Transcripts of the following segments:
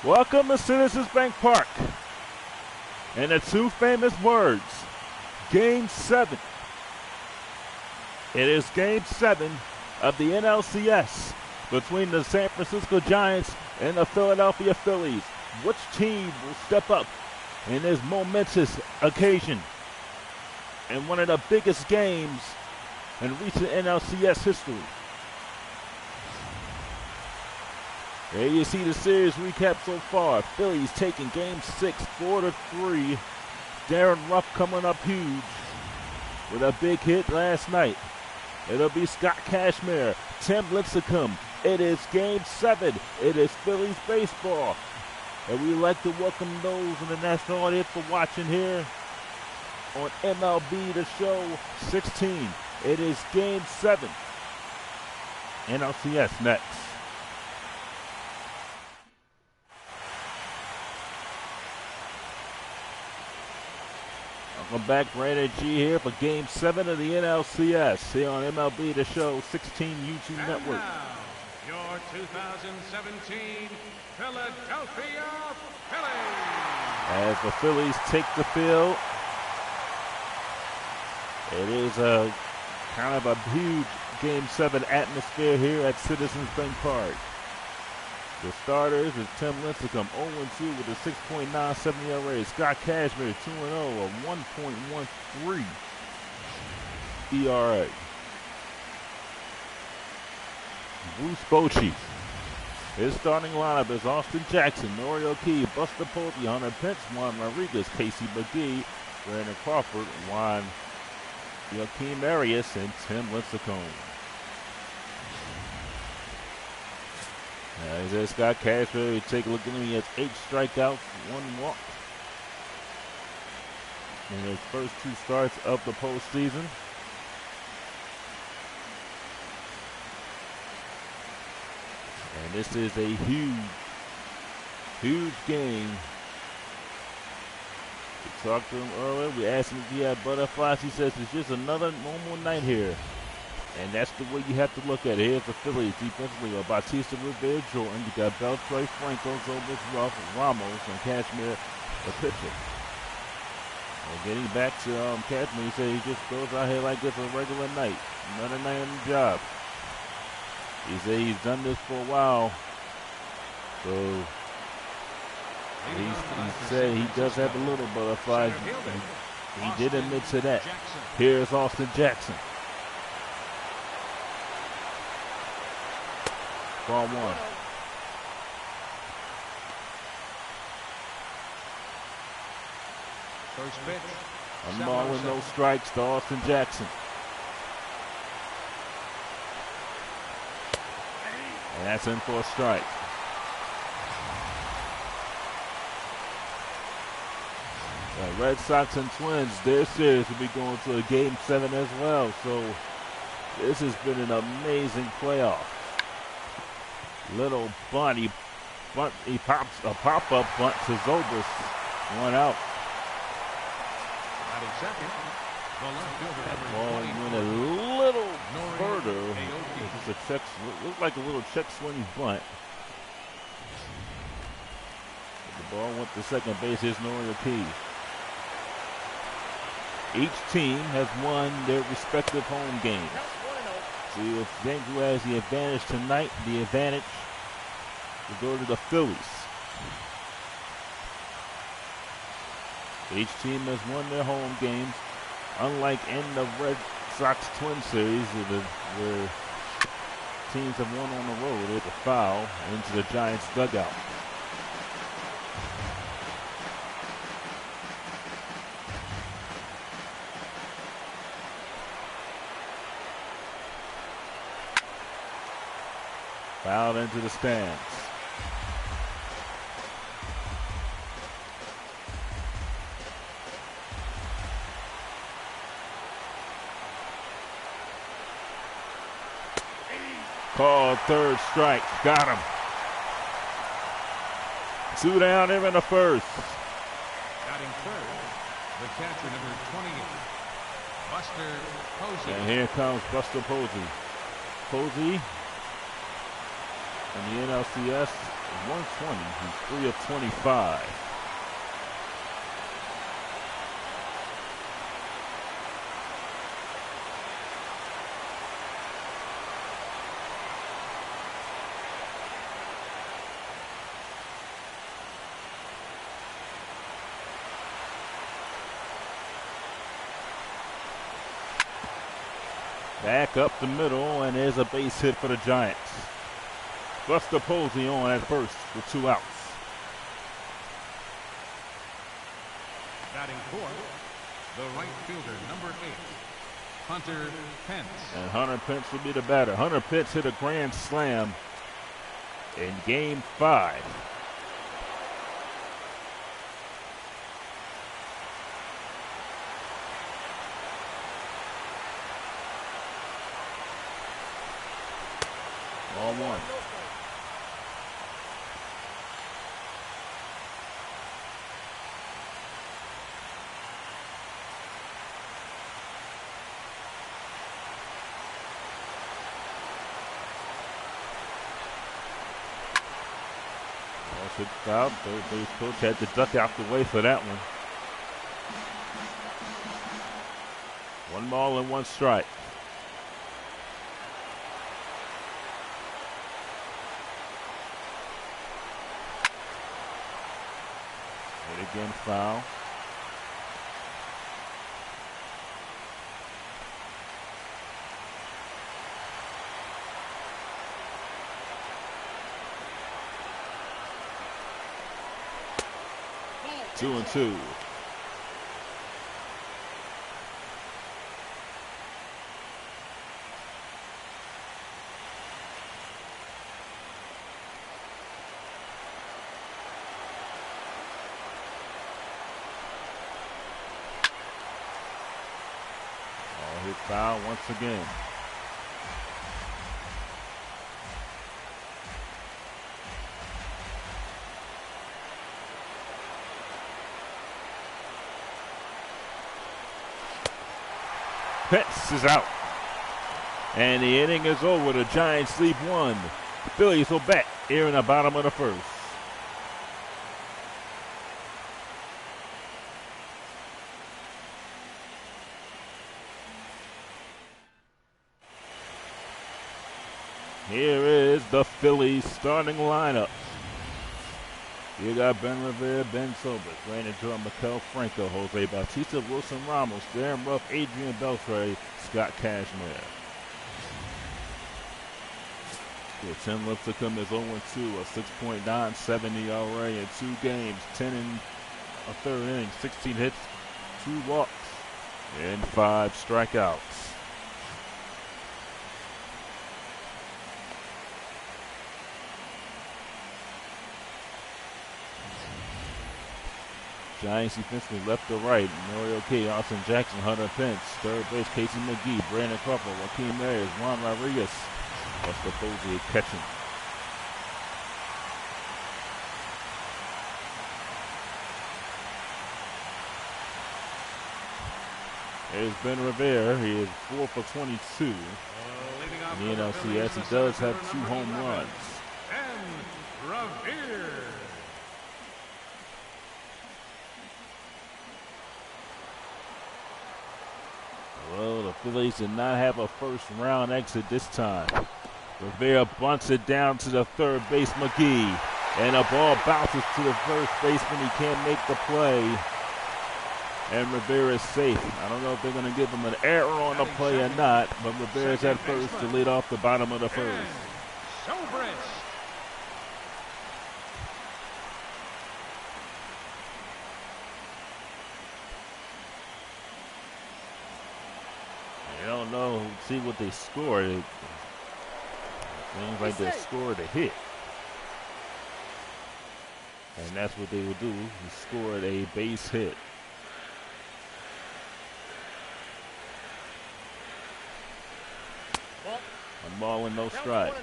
Welcome to Citizens Bank Park. And the two famous words, Game 7. It is Game 7 of the NLCS between the San Francisco Giants and the Philadelphia Phillies. Which team will step up in this momentous occasion and one of the biggest games in recent NLCS history? There you see the series recap so far. Phillies taking Game 6, 4-3. Darren Ruff coming up huge with a big hit last night. It'll be Scott Cashmere, Tim Lincecum. It is Game 7. It is Phillies baseball. And we'd like to welcome those in the national audience for watching here on MLB The Show 16. It is Game 7. NLCS next. Welcome back, Brandon G here for Game 7 of the NLCS here on MLB The Show 16 YouTube and Network. Now, your 2017 Philadelphia Phillies. As the Phillies take the field, it is a kind of a huge Game 7 atmosphere here at Citizens Bank Park. The starters is Tim Lincecum, 0-2 with a 6.97 ERA. Scott Cashmere, 2-0, a 1.13 ERA. Bruce Bochy. His starting lineup is Austin Jackson, Nori O'Key, Buster Posey, Hunter Pence, Juan Rodriguez, Casey McGee, Brandon Crawford, Juan Joaquin Arias, and Tim Lincecum. There's Scott Cashmere. You take a look at him. He has 8 strikeouts, 1 walk in his first 2 starts of the postseason. And this is a huge game. We talked to him earlier. We asked him if he had butterflies. He says it's just another normal night here. And that's the way you have to look at it. Here's the Phillies defensively. Bautista, Rivera, Jordan. You got Beltre, Franco, Zobus, Ruff, Ramos, and Cashmere, the pitcher. And getting back to Cashmere, he said he just goes out here like it's a regular night. Another night on the job. He said he's done this for a while. So he said he does have a little butterflies. He did admit to that. Here's Austin Jackson. Ball 1. First pitch. A ball with no strikes to Austin Jackson. And that's in for a strike. The Red Sox and Twins, their series will be going to a Game 7 as well. So this has been an amazing playoff. Little bunt, he pops a pop-up bunt to Zobus. 1 out. That ball went a little further. This is a check, looks like a little check swing bunt. The ball went to second base. Here's Nori O'Key. Each team has won their respective home games. See if who has the advantage tonight. The advantage will go to the Phillies. Each team has won their home games, unlike in the Red Sox Twin Series, where teams have won on the road. They had to foul into the Giants' dugout. Fouled into the stands. Called third strike. Got him. 2 down here in the first. Batting third, the catcher number 28, Buster Posey. And here comes Buster Posey. Posey in the NLCS 120. He's 3 of 25. Back up the middle, and there's a base hit for the Giants. Buster Posey on at first with 2 outs. Batting fourth, the right fielder, number 8, Hunter Pence. And Hunter Pence will be the batter. Hunter Pence hit a grand slam in Game 5. Ball 1. Hit foul. Third base coach had to duck out the way for that one. 1 ball and 1 strike. Hit again, foul. Two and 2. Hit foul once again. Pence is out. And the inning is over. The Giants lead 1. The Phillies will bat here in the bottom of the first. Here is the Phillies starting lineup. You got Ben Revere, Ben Sobers, Rainer Jordan, Maikel Franco, Jose Bautista, Wilson Ramos, Darren Ruff, Adrian Beltre, Scott Cashmere. Tim Lipscomb is 0-2, a 6.97 ERA in 2 games, 10 in a third inning, 16 hits, 2 walks, and 5 strikeouts. Giants defensively left to right. Mario K, Austin Jackson, Hunter Pence. Third base, Casey McGee, Brandon Crawford, Joaquin Marius, Juan Rodriguez. Buster Posey catching. There's Ben Revere. He is 4 for 22 in the NLCS. He does have 2 home runs. Ben Revere. Well, the Phillies did not have a first-round exit this time. Revere bunts it down to the third base, McGee. And the ball bounces to the first baseman. He can't make the play. And Revere is safe. I don't know if they're going to give him an error on the play or not, but Revere is at first to lead off the bottom of the first. I don't know. See what they scored. It seems like they scored a hit. And that's what they would do. He scored a base hit. One ball and no strikes.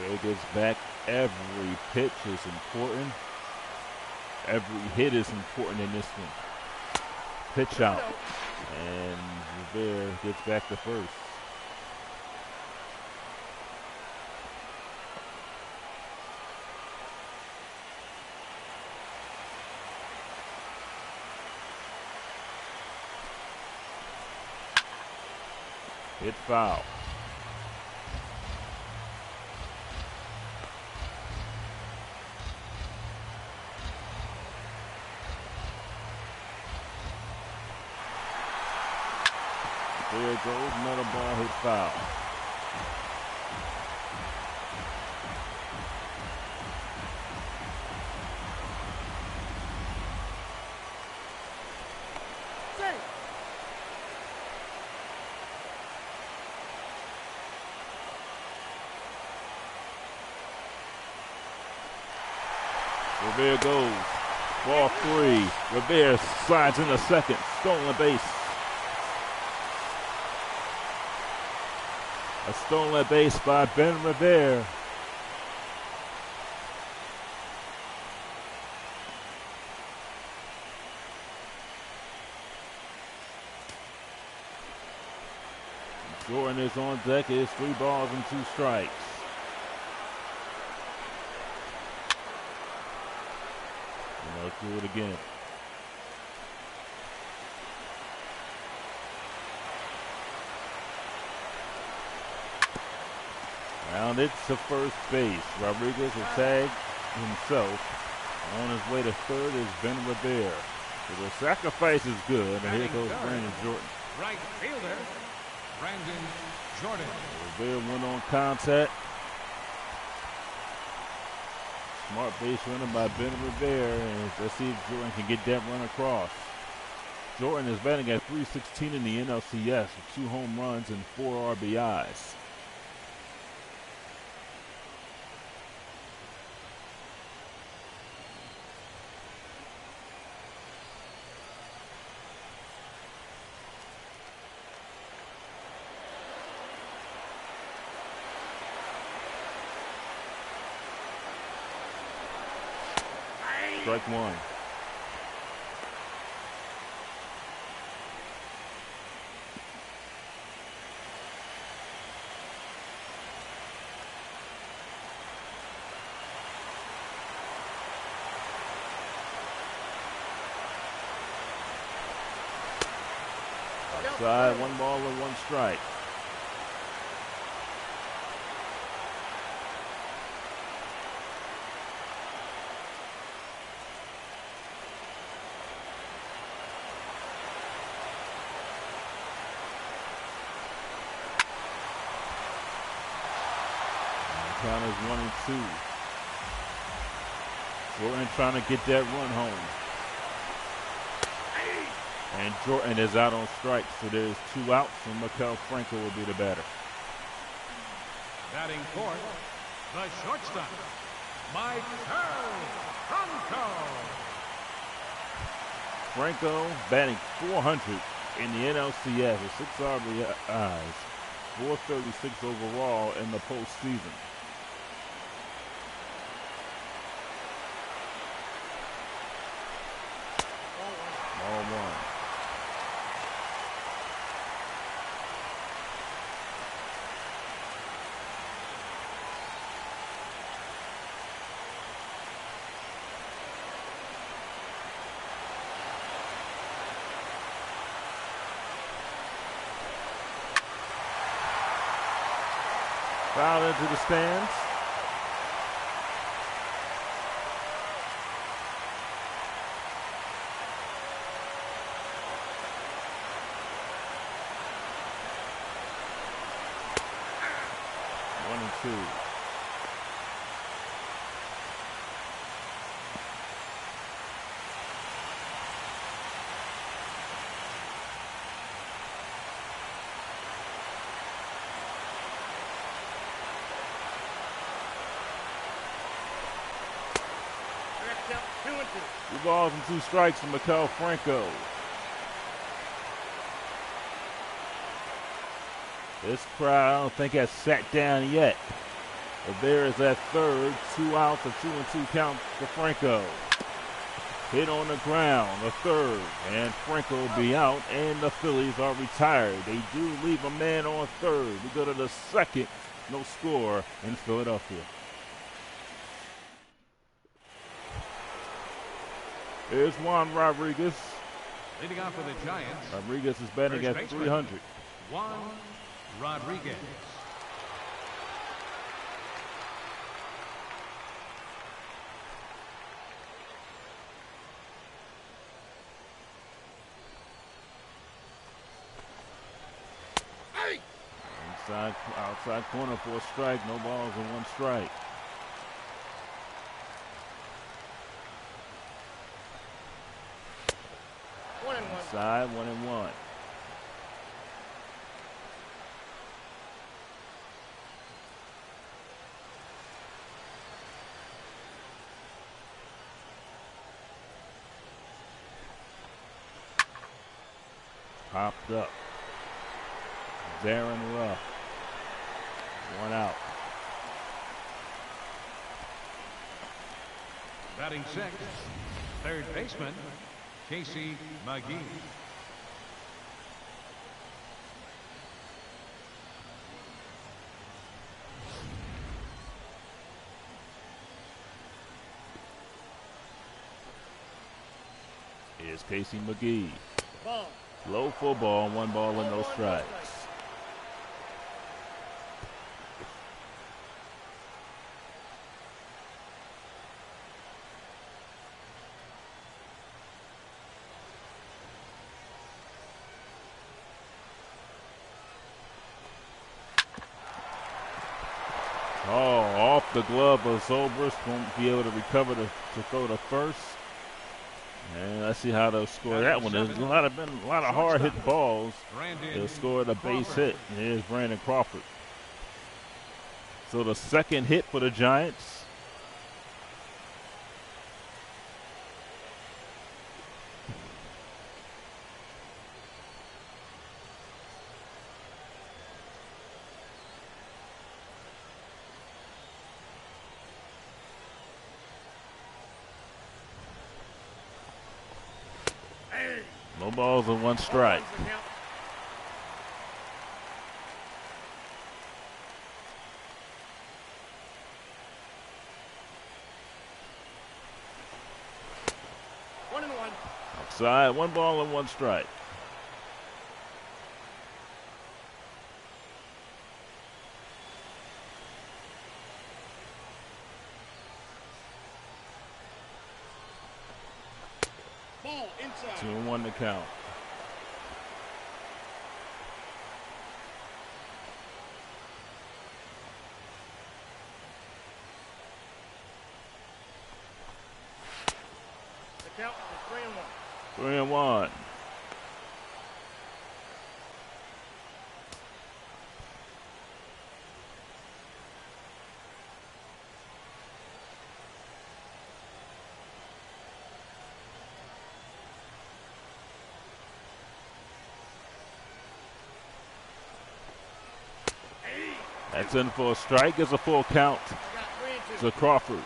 Rivera gets back. Every pitch is important. Every hit is important in this one. Pitch out. And Rivera gets back to first. Hit foul. There it goes, another ball hit foul. Rivera goes. Ball 3. Rivera slides into second. Stolen base. A stolen base by Ben Rivera. Jordan is on deck. It's 3 balls and 2 strikes. And let's do it again. Rounded to first base. Rodriguez will tag himself. On his way to third is Ben Rivera. So the sacrifice is good. And here goes Brandon Jordan. Right fielder, Brandon Jordan. Rivera went on contact. Smart base runner by Ben Rivera. And let's see if Jordan can get that run across. Jordan is batting at .316 in the NLCS with 2 home runs and 4 RBIs. Strike 1. Outside, 1 ball and 1 strike. Count is 1 and 2. Jordan trying to get that run home. And Jordan is out on strike, so there's 2 outs, and Maikel Franco will be the batter. Batting fourth, the shortstop, Maikel Franco. Franco batting .400 in the NLCS with 6 RBIs, .436 overall in the postseason. Ball 1. Foul into the stands. One and 2. Two balls and 2 strikes from Maikel Franco. This crowd, I don't think has sat down yet. There is that third. 2 outs, a 2-2 count for Franco. Hit on the ground, the third, and Franco will be out, and the Phillies are retired. They do leave a man on third. We go to the second, no score in Philadelphia. Here's Juan Rodriguez. Leading off for the Giants. Rodriguez is batting at 300. Juan Rodriguez. Outside corner for a strike. No balls and 1 strike. Inside, 1-1. Popped up. Darren Ruff. 1 out. Batting sixth, third baseman, Casey McGee. Here's Casey McGee. Ball. Low full ball, 1 ball and no strikes. Oh, off the glove of Zobrist. Won't be able to recover to throw to first. And let's see how they'll score that one. There's been a lot of hard hit balls. They'll score the base hit. And here's Brandon Crawford. So the second hit for the Giants. No balls and 1 strike. Outside, 1 ball and 1 strike. Ball inside. 2-1 to count. The count is 3-1. 3-1. That's in for a strike. It's a full count to Crawford.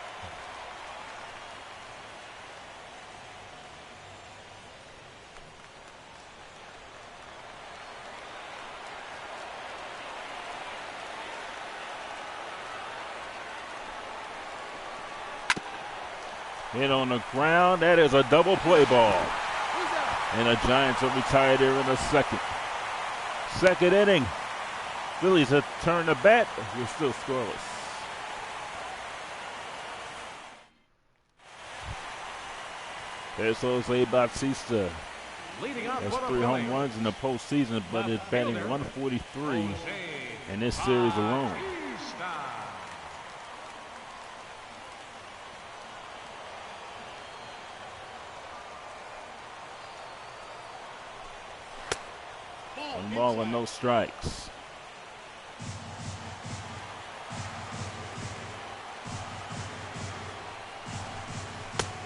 Hit on the ground. That is a double play ball. And the Giants are retired here in the second. Second inning. Phillies have turned the bat. We're still scoreless. There's Jose Bautista. That's 3 home runs in the postseason, but it's batting 143 in this series alone. One ball and no strikes.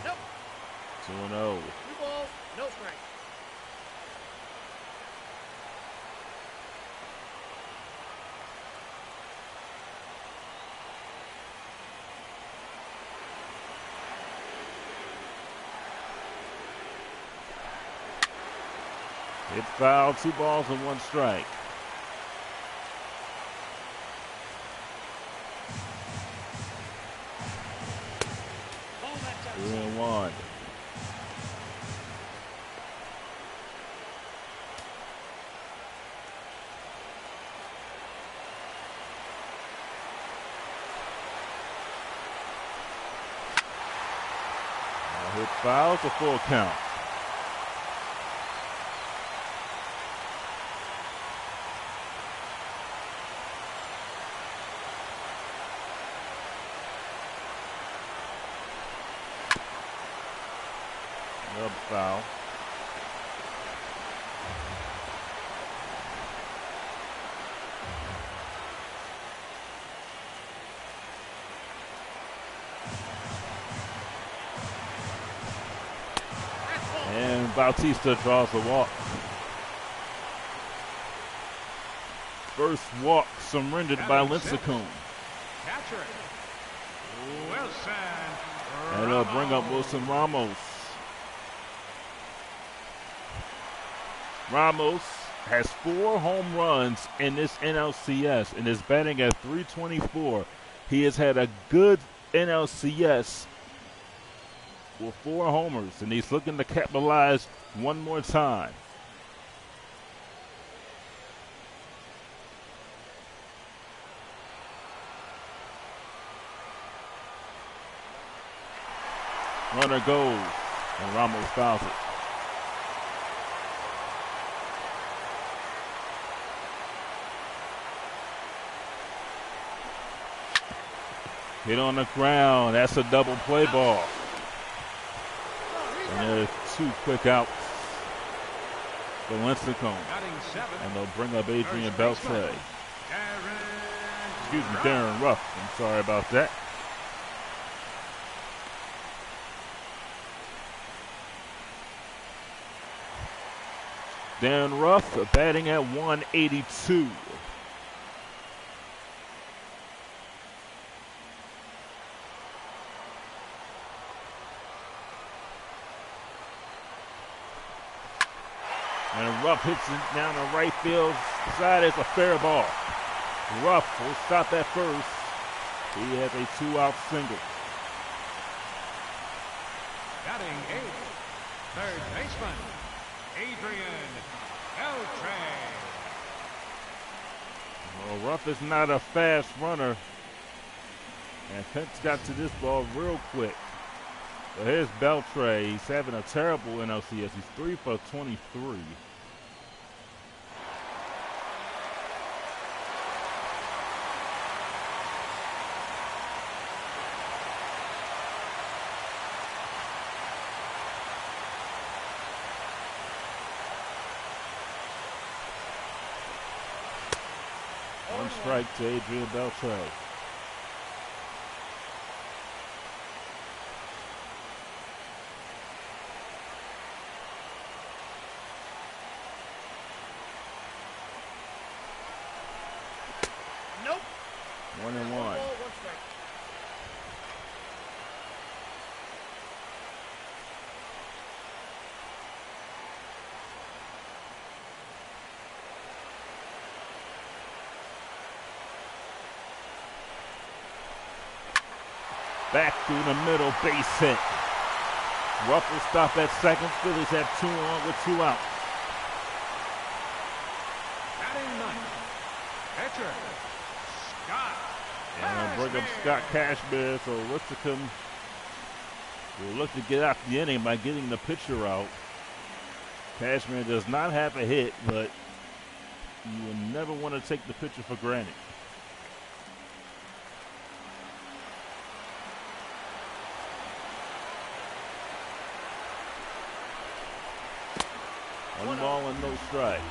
Nope. 2-0. 2 balls, no strike. Hit foul, 2 balls and 1 strike. Ball that time. 3-1. Hit foul, it's a full count. Another foul. And Bautista draws the walk. First walk surrendered by Lincecum. Catcher, Wilson. And it'll bring up Wilson Ramos. Ramos has 4 home runs in this NLCS and is batting at .324. He has had a good NLCS with 4 homers, and he's looking to capitalize one more time. Runner goes, and Ramos fouls it. Hit on the ground. That's a double play ball. And there's 2 quick outs for Lincecum. And they'll bring up Adrian Beltre. Excuse me, Darren Ruff. I'm sorry about that. Darren Ruff batting at 182. And Ruff hits it down the right field side. It's a fair ball. Ruff will stop at first. He has a 2-out single. Batting 8th, third baseman, Adrian Beltre. Well, Ruff is not a fast runner. And Pence got to this ball real quick. But here's Beltre. He's having a terrible NLCS. He's 3 for 23. One strike to Adrian Beltre. Nope. 1-1. One strike. Back through the middle, base hit. Ruff will stop at second. Phillies have 2 on with 2 out. Batting 9th, pitcher, Scott. And bring up Scott Cashmere, so Lincecum will look to get out the inning by getting the pitcher out. Cashmere does not have a hit, but you will never want to take the pitcher for granted. One ball and no strikes.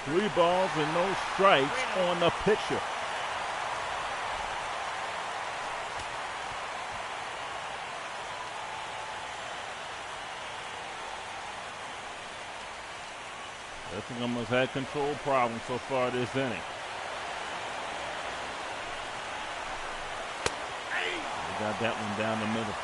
3 balls and no strikes on the pitcher. I think almost had control problems so far this inning. They got that one down the middle.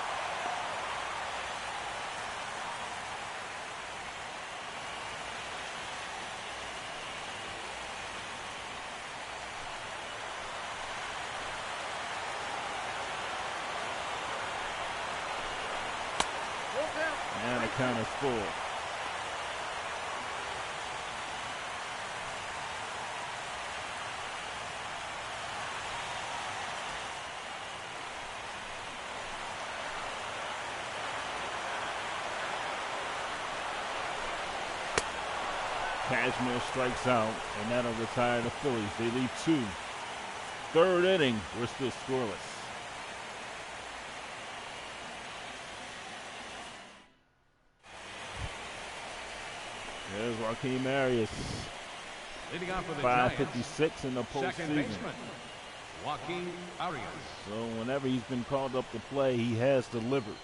And the count is full. Cashmere strikes out, and that'll retire the Phillies. They lead 2. 3rd inning, we're still scoreless. There's Joaquin Arias. Leading off for the 556 in the second postseason. baseman, Joaquin Arias. So whenever he's been called up to play, he has delivered.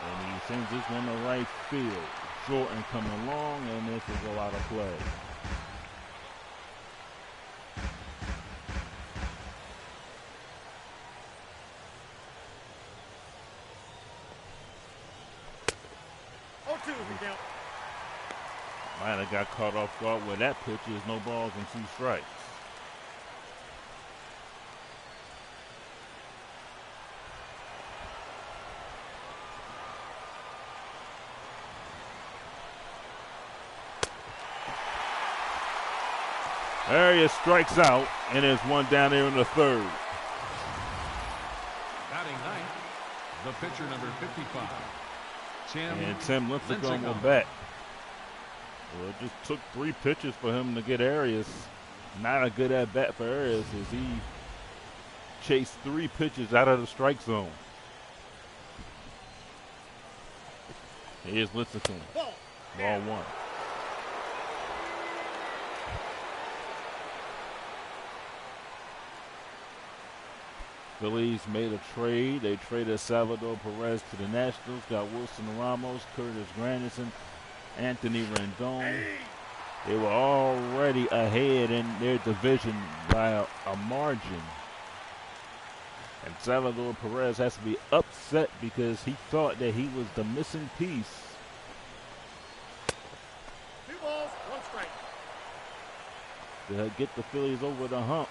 And he sends this one to right field. Jordan coming along, and this will go out of play. Might have got caught off guard where that pitch is no balls and 2 strikes. Arias strikes out, and there's one down there in the 3rd. Batting ninth, the pitcher number 55, Tim Lincecum will bat. Well, it just took 3 pitches for him to get Arias. Not a good at bat for Arias as he chased 3 pitches out of the strike zone. Here's Lincecum. Ball 1. Phillies made a trade. They traded Salvador Perez to the Nationals, got Wilson Ramos, Curtis Granderson, Anthony Rendon. They were already ahead in their division by a margin. And Salvador Perez has to be upset because he thought that he was the missing piece. 2 balls, 1 strike. To get the Phillies over the hump.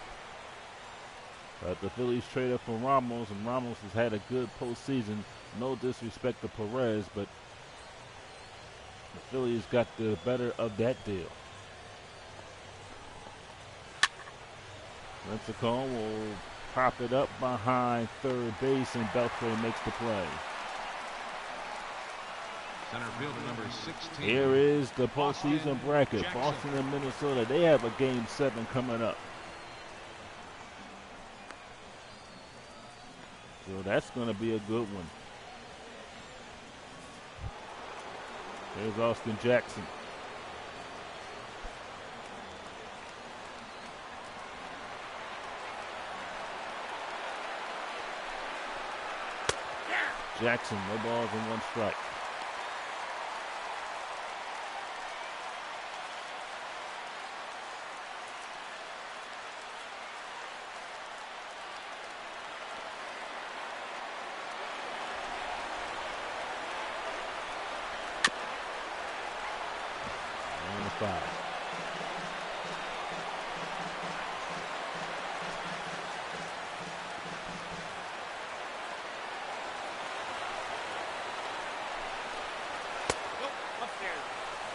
But the Phillies traded for Ramos, and Ramos has had a good postseason. No disrespect to Perez, but the Phillies got the better of that deal. Lincecum will pop it up behind 3rd base, and Beltre makes the play. center fielder number 16. Here is the postseason bracket. Boston and Minnesota. They have a Game 7 coming up. So that's going to be a good one. There's Austin Jackson. Jackson, no balls and 1 strike.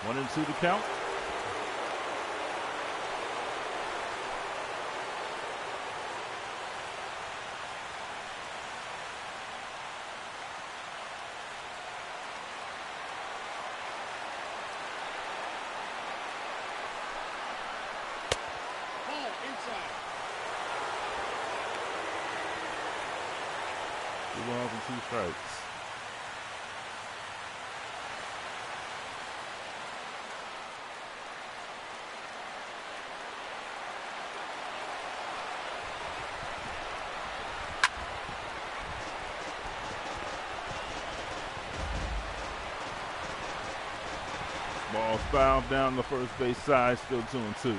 One and 2 to count. 2 balls and 2 strikes. Ball fouled down the first base side, still 2-2.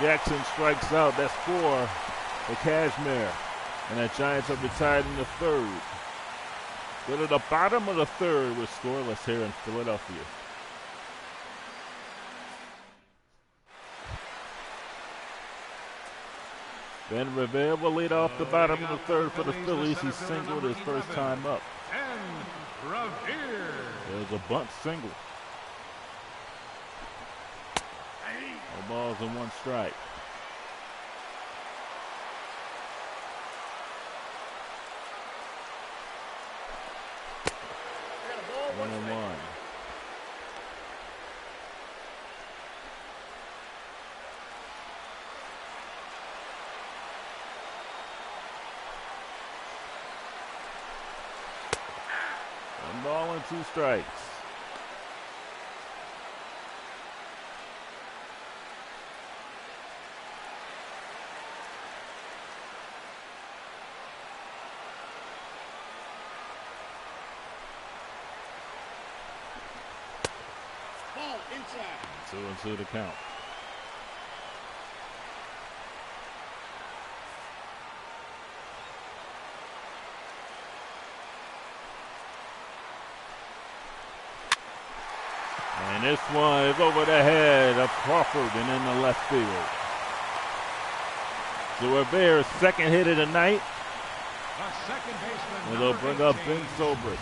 Jackson strikes out. That's 4 for Cashmere. And the Giants are retired in the 3rd. Go to the bottom of the 3rd with scoreless here in Philadelphia. Ben Rivera will lead off the bottom of the 3rd for the Phillies. He singled his first time up. There's a bunt single. No balls and 1 strike. One and 1. One ball and 2 strikes. Ball inside. 2-2 to count. And this one is over the head of Crawford and in the left field. So Rivera's second hit of the night. The second baseman. And they'll bring up Ben Zobrist.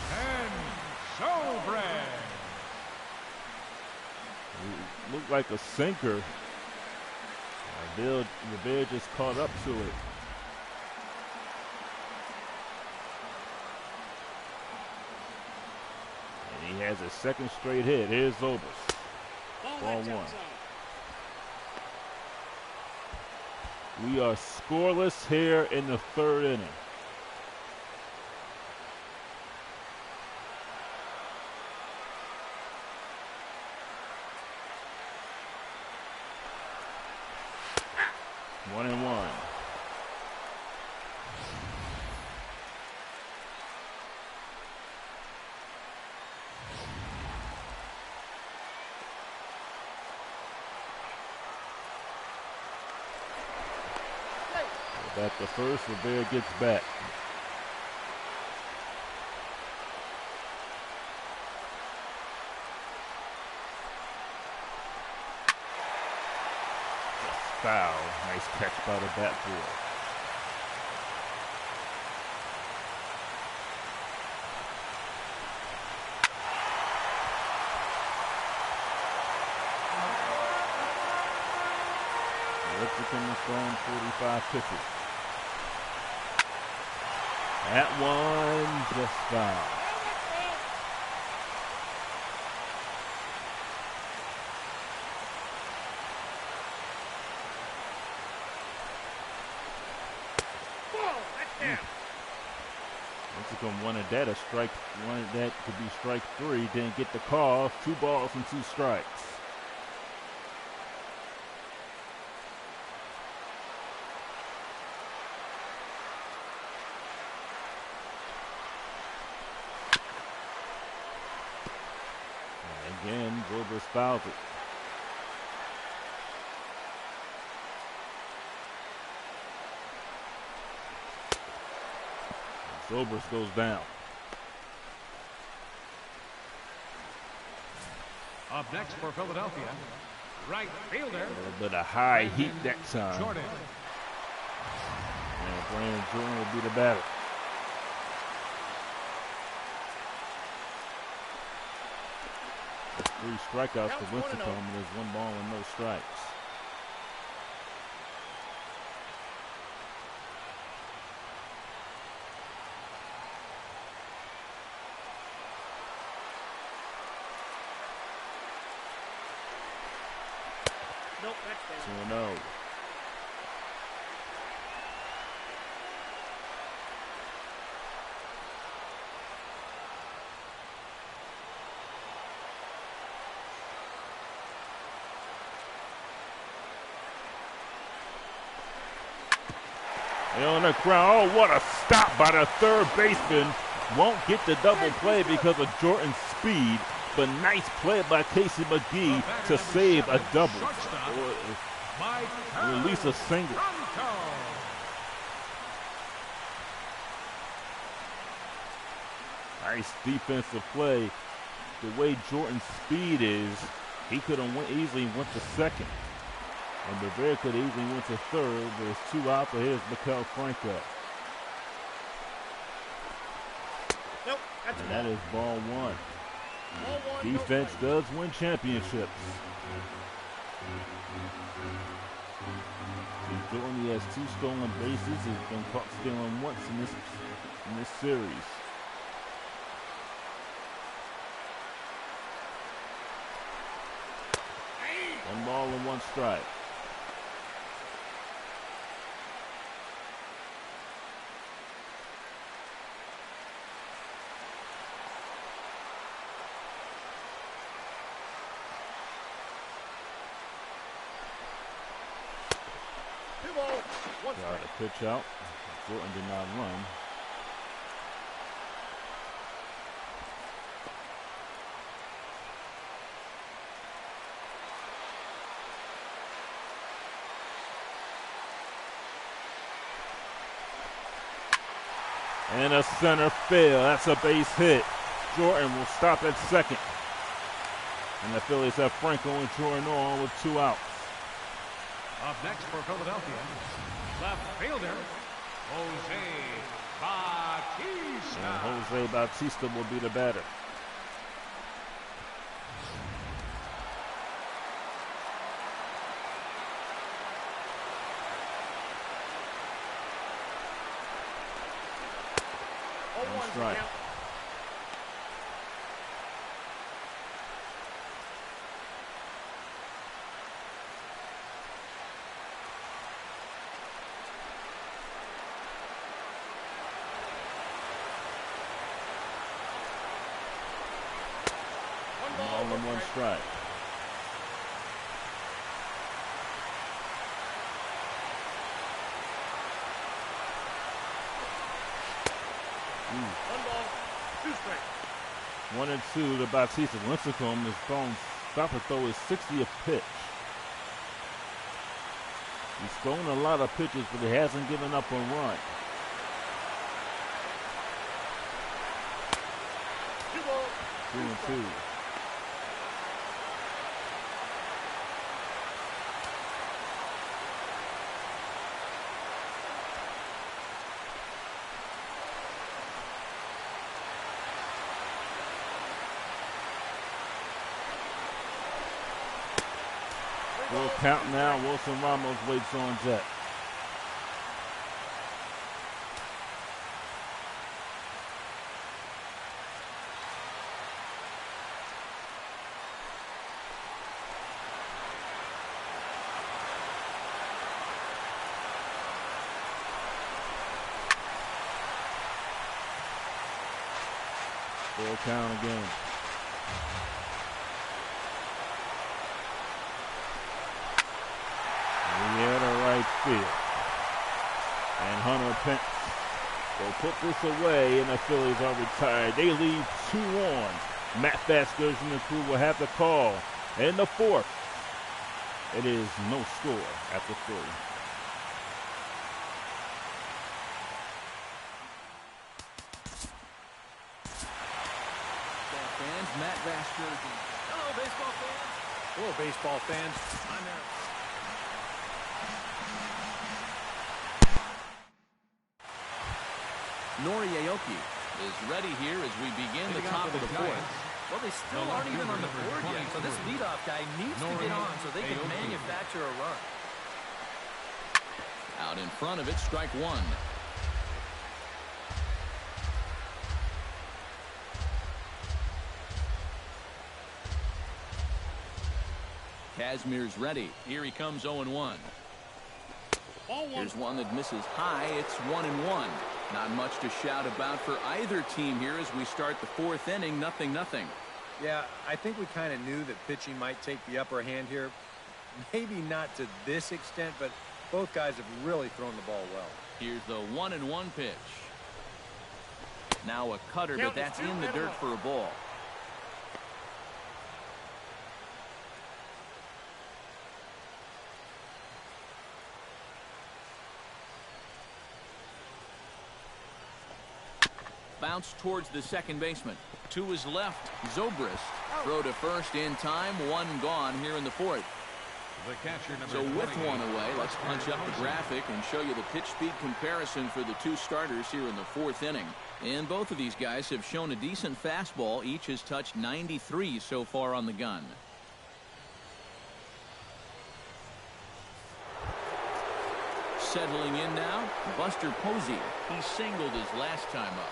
Looked like a sinker. Rivera just caught up to it. And he has his second straight hit. Here's Zobrist. Ball 1. We are scoreless here in the 3rd inning. One and 1. Back to first, Rivera gets back. Foul. Nice catch by the bat boy. Lipscomb is throwing 45 pitches. That one just foul. Lipscomb wanted that a strike, wanted that to be strike 3, didn't get the call. 2 balls and 2 strikes. Again, Zobrist fouls it. Zobrist goes down. Up next for Philadelphia, right fielder. A little bit of high heat that time. Jordan. And Brandon Jordan will be the batter. That's 3 strikeouts for Lipscomb, and there's 1 ball and no strikes. Nope, that's down. 2-0. They're on the ground. Oh, what a stop by the third baseman. Won't get the double play because of Jordan's speed, but nice play by Casey McGee to save a double. Or release a single. Nice defensive play. The way Jordan's speed is, he could have easily went to second. And Rivera could have easily went to third. There's 2 out, but here's Maikel Franco. Nope, that's And that is ball 1. ball 1. Defense does win championships. See, Jordan, he has 2 stolen bases. He's been caught stealing once in this series. One ball and 1 strike. Got a pitch out. Jordan did not run. And a center field. That's a base hit. Jordan will stop at second. And the Phillies have Franco and Jordan on with 2 outs. Up next for Philadelphia, left fielder, Jose Bautista. And Jose Bautista will be the batter. One strike. Ball and 1 strike. One ball, 2 strikes. 1 and 2 to Bautista. Lincecum is throwing, stop and throw his 60th pitch. He's thrown a lot of pitches, but he hasn't given up a run. 2 balls, 2 and 2. Full count now. Wilson Ramos waits on Jet. Full count again. Yeah, to right field. And Hunter Pence will put this away, and the Phillies are retired. They leave 2 on. Matt Vasquez and the crew will have the call. In the 4th, it is no score after 3. Fans, Matt Vasquez. Hello, baseball fans. Hello, baseball fans. I'm Eric. Nori Aoki is ready here as we begin the top of the 4th. Well, they still aren't even on the board yet, so this leadoff guy needs to get on so they can manufacture a run. Out in front of it, strike 1. Kazmir's ready. Here he comes 0-1. Here's one that misses high. It's 1-1. Not much to shout about for either team here as we start the fourth inning. 0-0. Yeah, I think we kind of knew that pitching might take the upper hand here. Maybe not to this extent, but both guys have really thrown the ball well. Here's the 1-1 pitch. Now a cutter, but that's in the dirt for a ball. Bounce towards the second baseman. To his left, Zobrist. Throw to first in time. One gone here in the fourth. The catcher, so with one away, let's punch up the graphic and show you the pitch speed comparison for the two starters here in the fourth inning. And both of these guys have shown a decent fastball. Each has touched 93 so far on the gun. Settling in now, Buster Posey. He singled his last time up.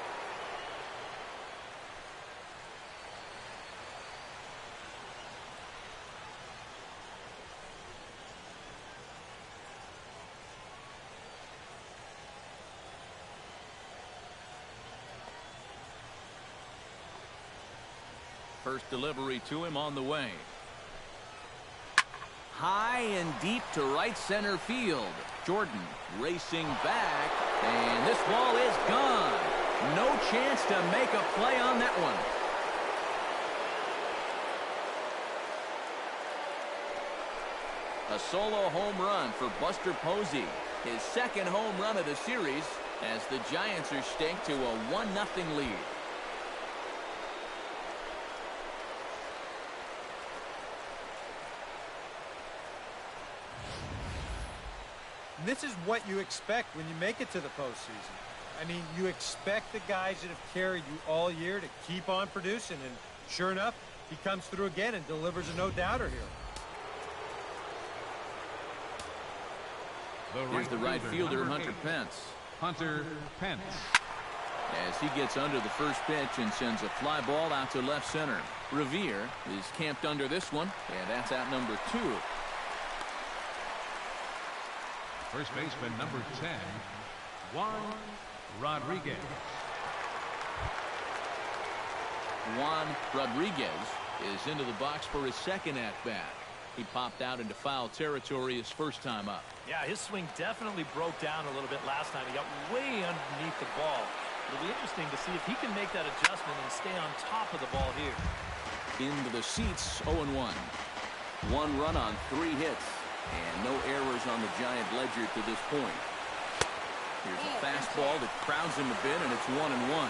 First delivery to him on the way. High and deep to right center field. Jordan racing back, and this ball is gone. No chance to make a play on that one. A solo home run for Buster Posey. His second home run of the series as the Giants are staked to a 1-0 lead. This is what you expect when you make it to the postseason. I mean, you expect the guys that have carried you all year to keep on producing, and sure enough, he comes through again and delivers a no-doubter here. Here's the right fielder, Hunter Pence. Hunter Pence. As he gets under the first pitch and sends a fly ball out to left center. Revere is camped under this one, and that's out number 2. First baseman number 10, Juan Rodriguez. Juan Rodriguez is into the box for his second at-bat. He popped out into foul territory his first time up. Yeah, his swing definitely broke down a little bit last time. He got way underneath the ball. It'll be interesting to see if he can make that adjustment and stay on top of the ball here. Into the seats, 0-1. One run on 3 hits. And no errors on the Giant ledger to this point. Here's a fastball that crowds him a bit, and it's 1-1.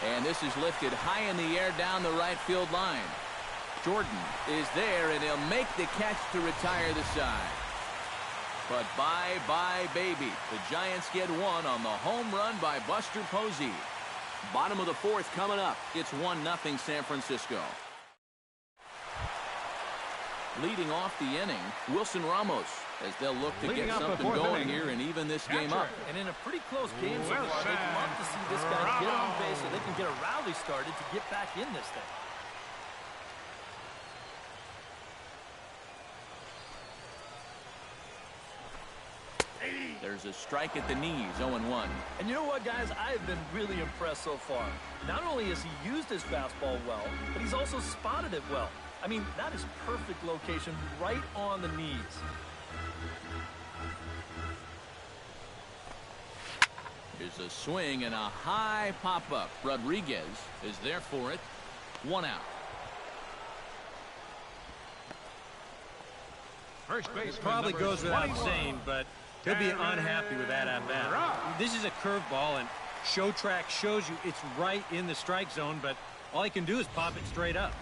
And this is lifted high in the air down the right field line. Jordan is there, and he'll make the catch to retire the side. But bye-bye, baby. The Giants get one on the home run by Buster Posey. Bottom of the fourth coming up. It's 1-0 San Francisco. Leading off the inning, Wilson Ramos, as they'll look to get something going here and even this game up. And in a pretty close game so far, they'd love to see this guy get on base so they can get a rally started to get back in this thing. There's a strike at the knees, 0-1. And you know what, guys? I've been really impressed so far. Not only has he used his fastball well, but he's also spotted it well. I mean, that is perfect location right on the knees. Here's a swing and a high pop-up. Rodriguez is there for it. 1 out. First base Probably goes without saying, but he'll be unhappy with that at bat. This is a curveball, and Show Track shows you it's right in the strike zone, but all he can do is pop it straight up.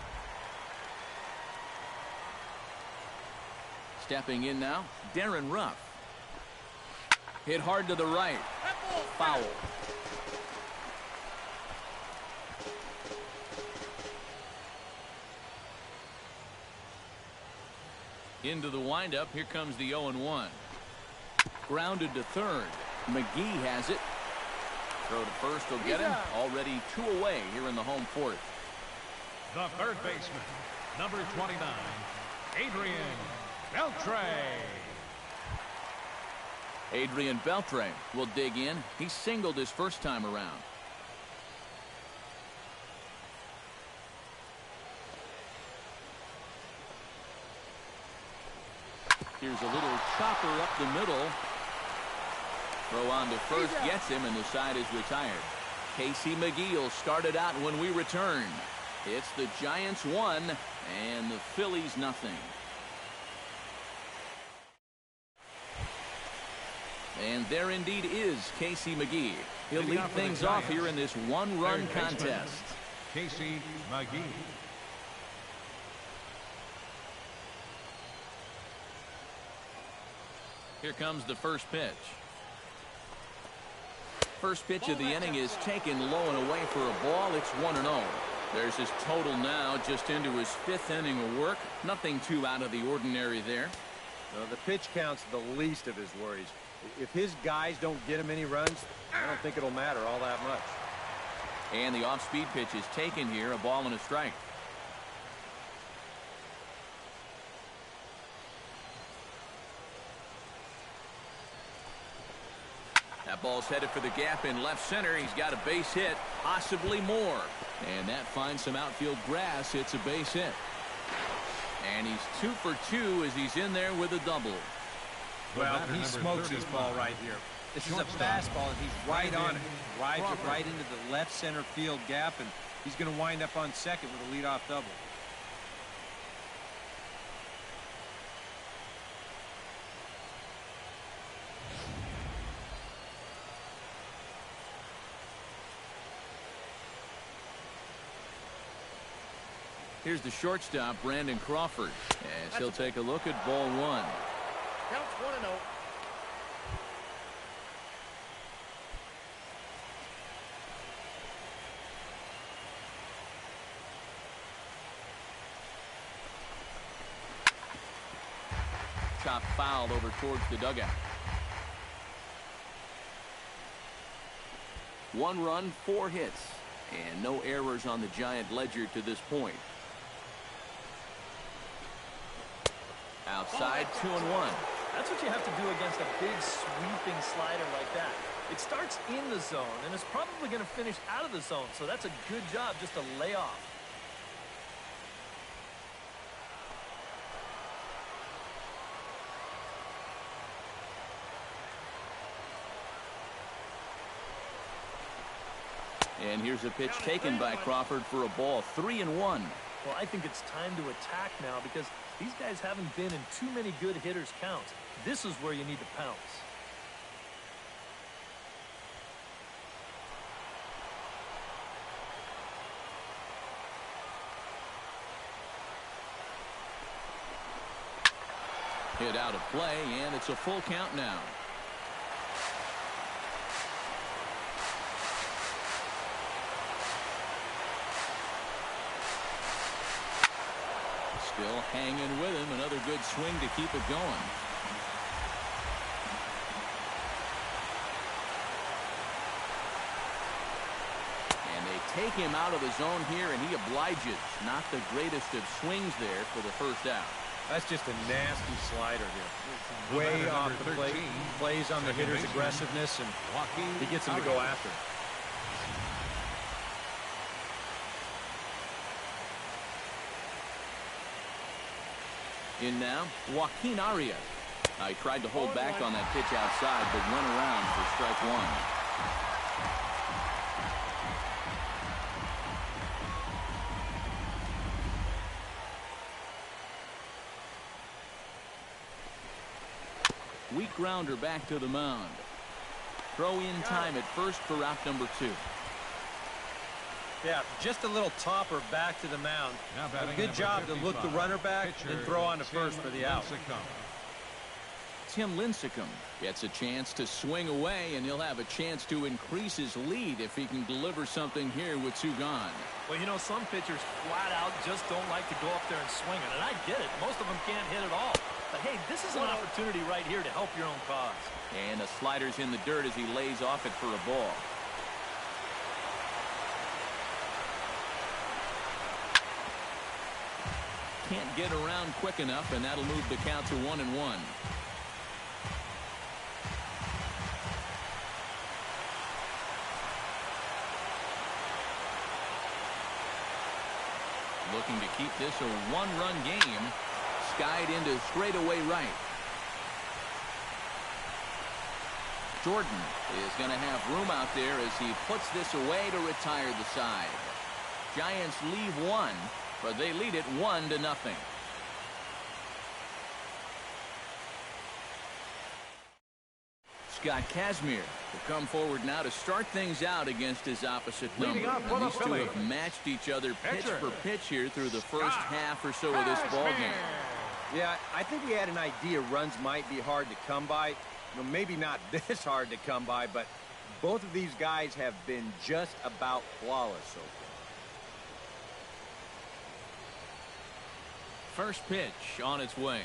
Stepping in now, Darren Ruff. Hit hard to the right. Foul. Into the windup. Here comes the 0-1. Grounded to third. McGee has it. Throw to first will get him. Already 2 away here in the home fourth. The third baseman, number 29, Adrian Beltre. Adrian Beltre will dig in. He singled his first time around. Here's a little chopper up the middle. Throw on to first gets him, and the side is retired. Casey McGee will start it out when we return. It's the Giants 1 and the Phillies nothing. And there indeed is Casey McGee. He'll lead things off here in this one-run contest. Casey McGee. Here comes the first pitch. First pitch of the inning is taken low and away for a ball. It's 1-0. There's his total now, just into his 5th inning of work. Nothing too out of the ordinary there. No, the pitch count's the least of his worries. If his guys don't get him any runs, I don't think it'll matter all that much. And the off-speed pitch is taken here, a ball and a strike. That ball's headed for the gap in left center. He's got a base hit, possibly more. And that finds some outfield grass. It's a base hit. And he's 2 for 2 as he's in there with a double. Well, he smokes this ball right here. This is a fastball, and he's right on it. Drives it right into the left center field gap, and he's going to wind up on second with a leadoff double. Here's the shortstop, Brandon Crawford, as he'll take a look at ball 1. Counts 1-0. Chop foul over towards the dugout. 1 run, 4 hits, and no errors on the Giant ledger to this point. Outside, 2-1. That's what you have to do against a big sweeping slider like that. It starts in the zone, and it's probably going to finish out of the zone, so that's a good job just to lay off. And here's a pitch taken by Crawford for a ball. 3-1. Well, I think it's time to attack now because these guys haven't been in too many good hitters' counts. This is where you need to pounce. Hit out of play, and it's a full count now. Still hanging with him. Another good swing to keep it going. And they take him out of the zone here, and he obliges. Not the greatest of swings there for the first out. That's just a nasty slider here. Way off the plate. Plays on the hitter's aggressiveness, and he gets him to go after it. In now, Joaquin Arias. He tried to hold back on that pitch outside, but went around for strike 1. Weak grounder back to the mound. Throw in time at first for out number 2. Yeah, just a little topper back to the mound. A good job to look the runner back and throw on to first for the out. Tim Lincecum gets a chance to swing away, and he'll have a chance to increase his lead if he can deliver something here with 2 gone. Well, you know, some pitchers flat out just don't like to go up there and swing it, and I get it. Most of them can't hit at all. But, hey, this is an opportunity right here to help your own cause. And the slider's in the dirt as he lays off it for a ball. Can't get around quick enough, and that'll move the count to 1-1. Looking to keep this a one-run game. Skied into straightaway right. Jordan is going to have room out there as he puts this away to retire the side. Giants leave one, but they lead it 1-0. Scott Kazmir will come forward now to start things out against his opposite number. And these two have matched each other pitch for pitch here through the first half or so of this ball game. Yeah, I think we had an idea runs might be hard to come by. You know, maybe not this hard to come by, but both of these guys have been just about flawless so far. First pitch on its way.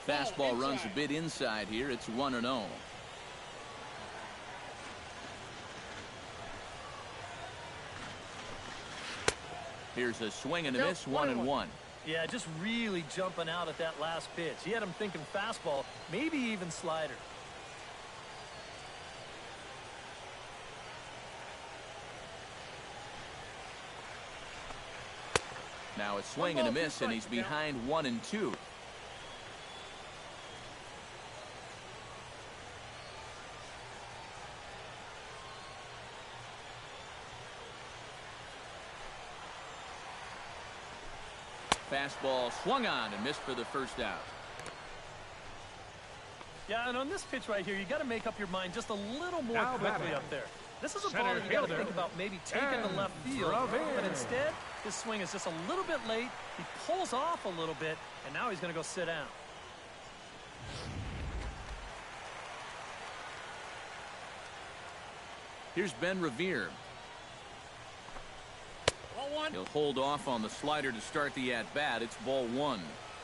Fastball runs a bit inside here. It's 1-0. Here's a swing and a miss, 1-1. Yeah, just really jumping out at that last pitch. He had him thinking fastball, maybe even slider. Now a swing and a miss, and he's behind 1-2. Fastball swung on and missed for the first out. Yeah, and on this pitch right here, you got to make up your mind just a little more quickly up there. This is a ball you got to think about maybe taking the left field, but instead, his swing is just a little bit late. He pulls off a little bit, and now he's going to go sit down. Here's Ben Revere. He'll hold off on the slider to start the at-bat. It's ball one.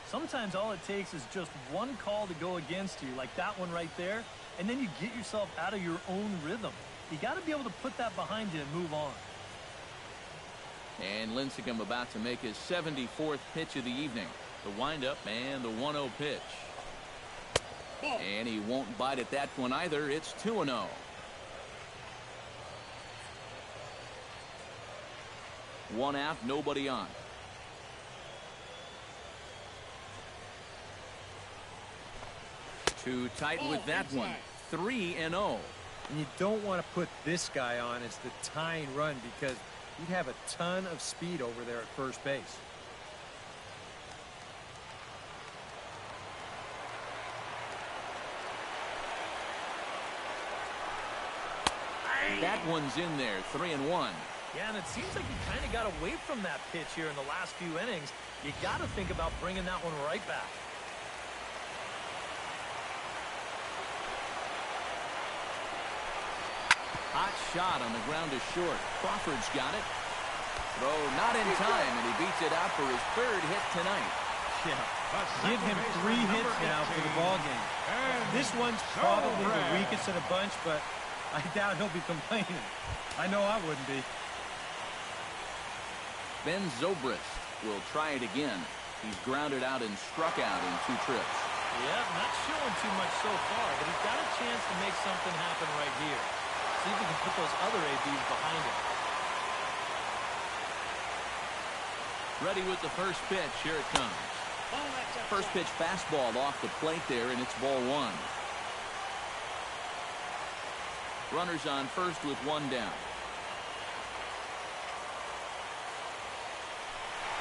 Sometimes all it takes is just one call to go against you, like that one right there, and then you get yourself out of your own rhythm. You got to be able to put that behind you and move on. And Lincecum about to make his 74th pitch of the evening. The windup and the 1-0 pitch. And he won't bite at that one either. It's 2-0. One out, nobody on. Too tight with that one. 3-0. And you don't want to put this guy on as the tying run because he'd have a ton of speed over there at first base. That one's in there. 3-1. Yeah, and it seems like you kind of got away from that pitch here in the last few innings. You got to think about bringing that one right back. Hot shot on the ground is short. Crawford's got it. Throw not in time, and he beats it out for his third hit tonight. Yeah, give him 3 hits now for the ball game. This one's probably the weakest of the bunch, but I doubt he'll be complaining. I know I wouldn't be. Ben Zobrist will try it again. He's grounded out and struck out in 2 trips. Yeah, not showing too much so far, but he's got a chance to make something happen right here. See if he can put those other ABs behind him. Ready with the first pitch. Here it comes. First pitch fastball off the plate there, and it's ball one. Runners on first with 1 down.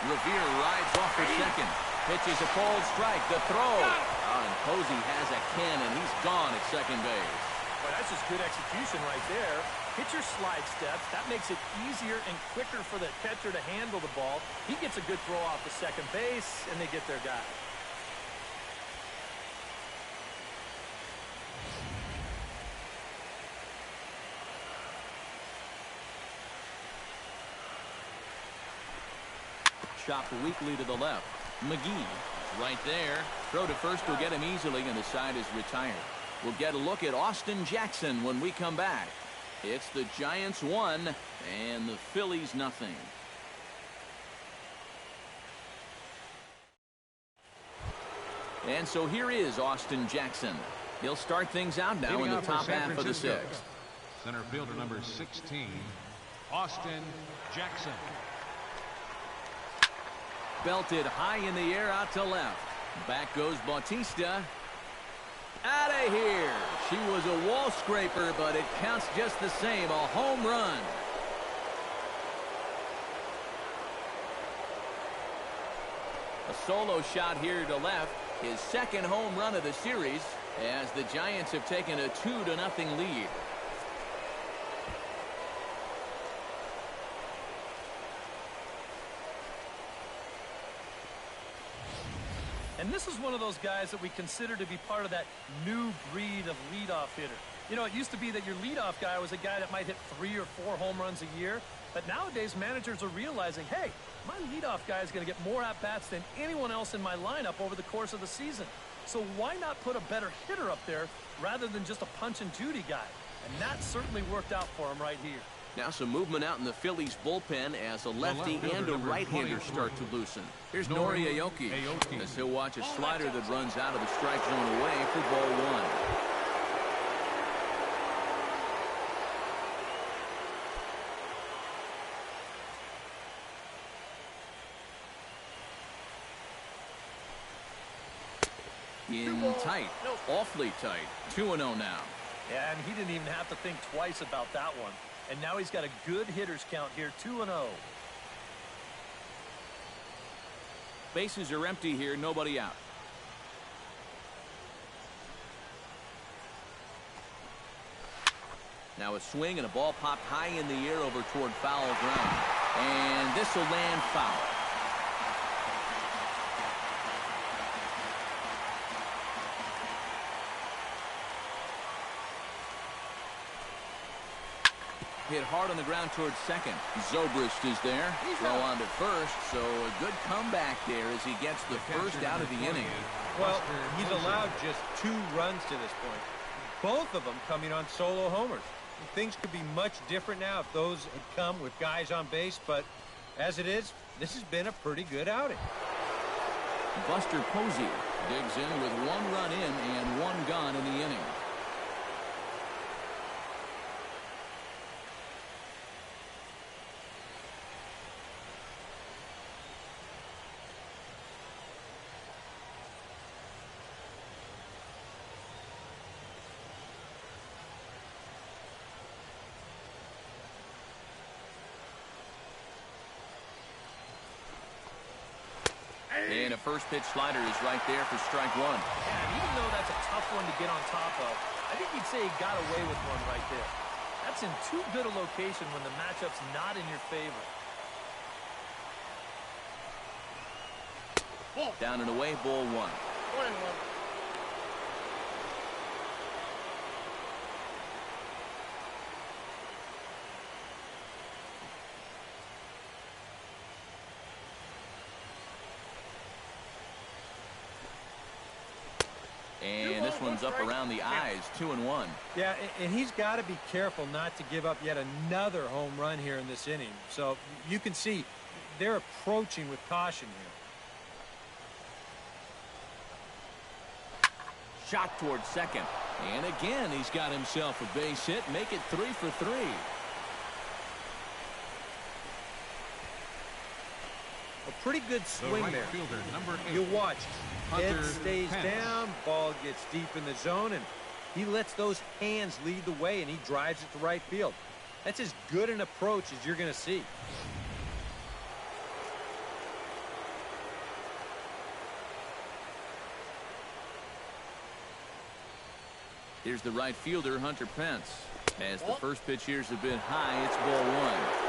Revere rides off for second. Pitches a cold strike. The throw. And Posey has a cannon. He's gone at second base. Well, that's just good execution right there. Pitcher slide steps. That makes it easier and quicker for the catcher to handle the ball. He gets a good throw off to second base, and they get their guy. Chopped weakly to the left. McGee Right there. Throw to first will get him easily, and the side is retired. We'll get a look at Austin Jackson when we come back. It's the Giants 1 and the Phillies nothing. And so here is Austin Jackson. He'll start things out now in the top half of the sixth. Center fielder number 16, Austin Jackson. Belted high in the air out to left. Back goes Bautista. Out of here. She was a wall scraper, but it counts just the same. A home run. A solo shot here to left. His second home run of the series as the Giants have taken a 2-0 lead. And this is one of those guys that we consider to be part of that new breed of leadoff hitter. You know, it used to be that your leadoff guy was a guy that might hit 3 or 4 home runs a year. But nowadays, managers are realizing, hey, my leadoff guy is going to get more at-bats than anyone else in my lineup over the course of the season. So why not put a better hitter up there rather than just a punch-and-Judy guy? And that certainly worked out for him right here. Now some movement out in the Phillies bullpen as a lefty and a right-hander start to loosen. Here's Nori Aoki as he'll watch a slider that runs out of the strike zone away for ball 1. In tight, awfully tight. 2-0 now. Yeah, and he didn't even have to think twice about that one. And now he's got a good hitters count here, 2-0. Bases are empty here, nobody out. Now a swing and a ball popped high in the air over toward foul ground. And this will land foul. Hit hard on the ground towards second. Zobrist is there. Throw on to first, so a good comeback there as he gets the first out of the inning. Well, he's allowed just 2 runs to this point. Both of them coming on solo homers. Things could be much different now if those had come with guys on base, but as it is, this has been a pretty good outing. Buster Posey digs in with 1 run in and 1 gone in the inning. And a first pitch slider is right there for strike 1. And even though that's a tough one to get on top of, I think you'd say he got away with one right there. That's in too good a location when the matchup's not in your favor. Down and away, ball 1. 1-1. And this one's up around the eyes, 2-1. Yeah, and he's got to be careful not to give up yet another home run here in this inning. So you can see they're approaching with caution here. Shot towards second. And again, he's got himself a base hit. Make it 3 for 3. A pretty good swing there. You watch. Head stays down, ball gets deep in the zone, and he lets those hands lead the way, and he drives it to right field. That's as good an approach as you're going to see. Here's the right fielder, Hunter Pence. As the first pitch here is a bit high, it's ball 1.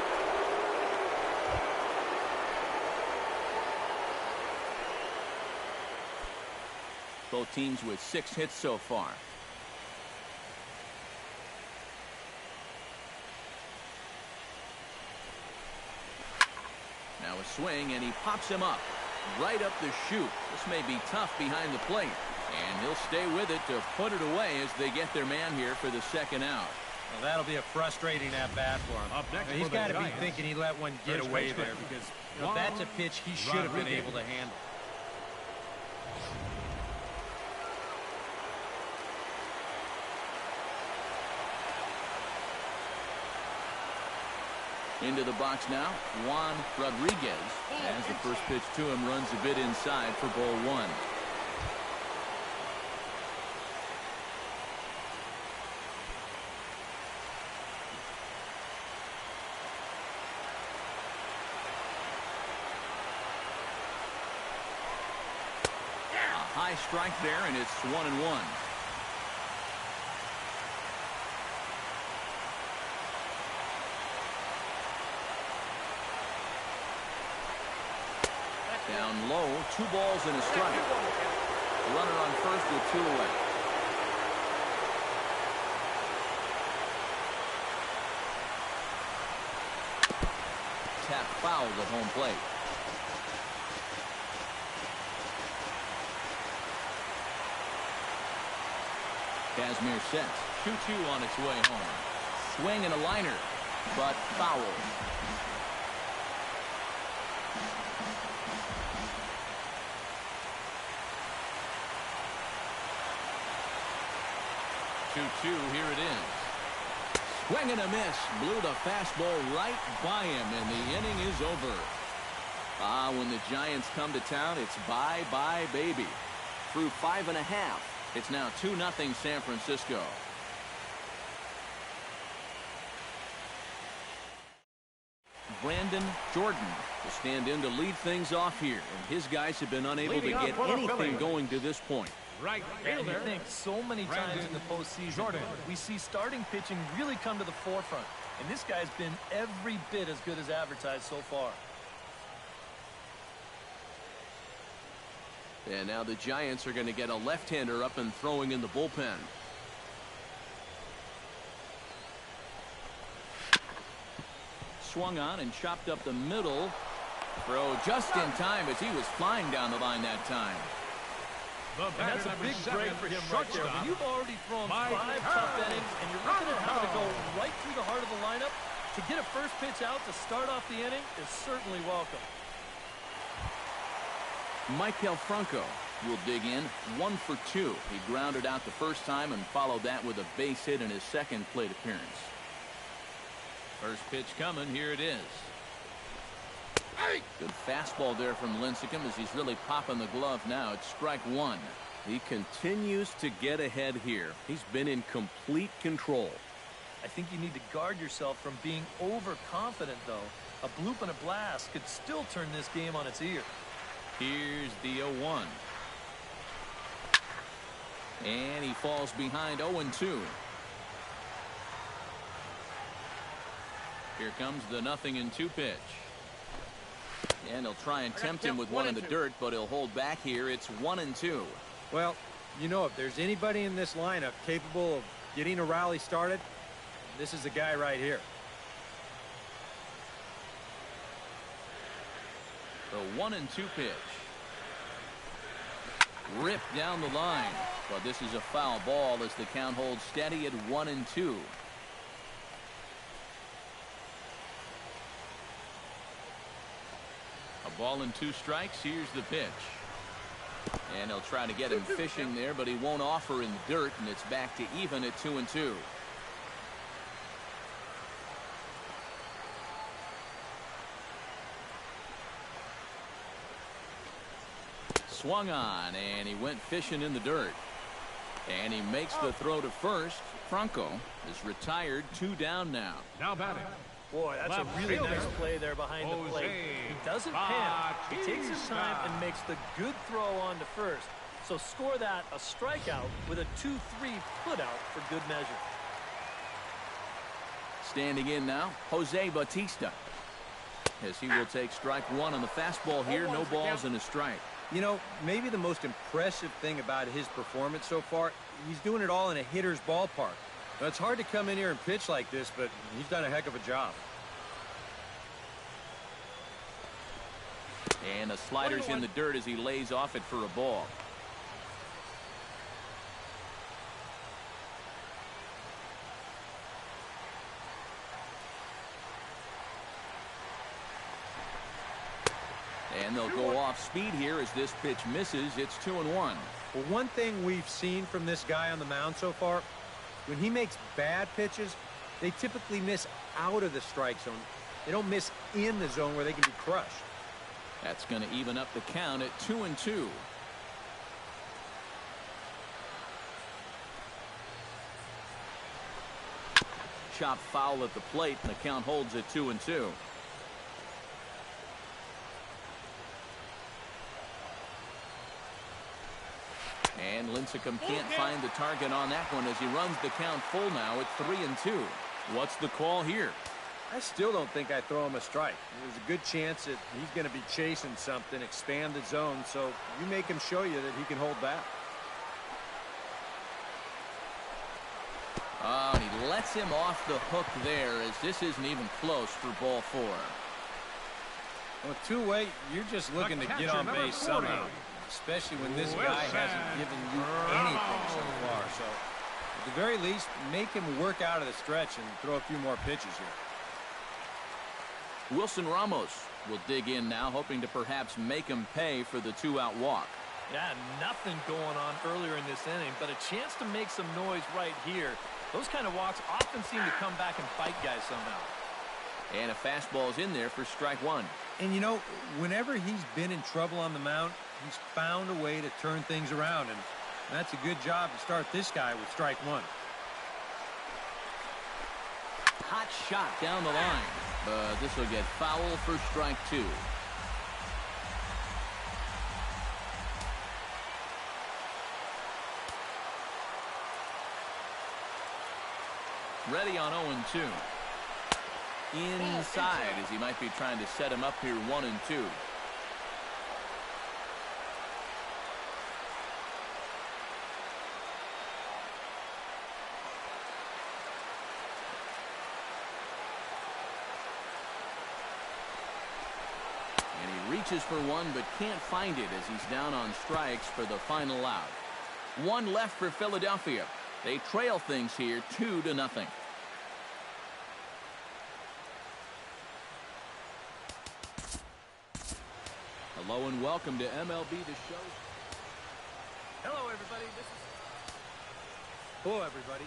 Both teams with 6 hits so far. Now a swing, and he pops him up. right up the chute. This may be tough behind the plate. And he'll stay with it to put it away as they get their man here for the second out. Well, that'll be a frustrating at-bat for him. Up next He's for the got to be Giants. thinking he let one get First away baseman. there because that's a pitch he should have been able to handle. Into the box now, Juan Rodriguez. As the first pitch to him runs a bit inside for ball one. A high strike there, and it's 1-1. Down low, 2 balls and a strike. Runner on first with 2 away. Tap fouled at home plate. Kazmir sets. 2-2 on its way home. Swing and a liner, but foul. 2-2, here it is. Swing and a miss. Blew the fastball right by him, and the inning is over. When the Giants come to town, it's bye-bye, baby. Through 5 1/2, it's now 2-0 San Francisco. Brandon Jordan will stand in to lead things off here, and his guys have been unable to get anything going to this point. Right And fielder. you think so many times in the postseason, we see starting pitching really come to the forefront. And this guy's been every bit as good as advertised so far. And now the Giants are going to get a left-hander up and throwing in the bullpen. Swung on and chopped up the middle. Throw just in time as he was flying down the line that time. The And that's a batter, big number break 7, for him right there. When you've already thrown 5 tough innings and you're looking at having to go right through the heart of the lineup, to get a first pitch out to start off the inning is certainly welcome. Michael Franco will dig in 1 for 2. He grounded out the first time and followed that with a base hit in his second plate appearance. First pitch coming. Here it is. Good fastball there from Lincecum as he's really popping the glove now. It's strike 1. He continues to get ahead here. He's been in complete control. I think you need to guard yourself from being overconfident, though. A bloop and a blast could still turn this game on its ear. Here's the 0-1. And he falls behind 0-2. Here comes the 0-2 pitch. And he'll try and tempt him with one in the dirt, but he'll hold back here. It's 1-2. Well, you know, if there's anybody in this lineup capable of getting a rally started, this is the guy right here. The 1-2 pitch. Ripped down the line. But this is a foul ball as the count holds steady at 1-2. A ball and 2 strikes. Here's the pitch. And he'll try to get him fishing there, but he won't offer in the dirt, and it's back to even at 2-2. Swung on, and he went fishing in the dirt. And he makes the throw to first. Franco is retired, 2 down now. Now batting. Boy, that's a really nice play there behind the plate. He doesn't panic. He takes his time and makes the good throw on to first. So score that a strikeout with a 2-3 putout for good measure. Standing in now, Jose Bautista. As he will take strike 1 on the fastball here. No balls and a strike. You know, maybe the most impressive thing about his performance so far, he's doing it all in a hitter's ballpark. Now, it's hard to come in here and pitch like this, but he's done a heck of a job. And a slider's in the dirt as he lays off it for a ball. And they'll go off speed here as this pitch misses. It's 2-1. Well, one thing we've seen from this guy on the mound so far, when he makes bad pitches, they typically miss out of the strike zone. They don't miss in the zone where they can be crushed. That's going to even up the count at 2-2. Chop foul at the plate, and the count holds at 2-2. And Lincecum can't find the target on that one as he runs the count full now at 3-2. What's the call here? I still don't think I throw him a strike. There's a good chance that he's going to be chasing something, expand the zone, so you make him show you that he can hold back. Oh, and he lets him off the hook there as this isn't even close for ball 4. Well, two-way, you're just looking to get on base somehow, especially when this guy hasn't given you anything so far. So, at the very least, make him work out of the stretch and throw a few more pitches here. Wilson Ramos will dig in now, hoping to perhaps make him pay for the 2-out walk. Yeah, nothing going on earlier in this inning, but a chance to make some noise right here. Those kind of walks often seem to come back and bite guys somehow. And a fastball's in there for strike 1. And, you know, whenever he's been in trouble on the mound, he's found a way to turn things around, and that's a good job to start this guy with strike 1. Hot shot down the line. But this will get foul for strike 2. Ready on 0-2. Inside as he might be trying to set him up here 1-2. Reaches for one but can't find it as he's down on strikes for the final out. One left for Philadelphia. They trail things here 2-0. Hello and welcome to MLB The Show. Hello, everybody. Hello, everybody.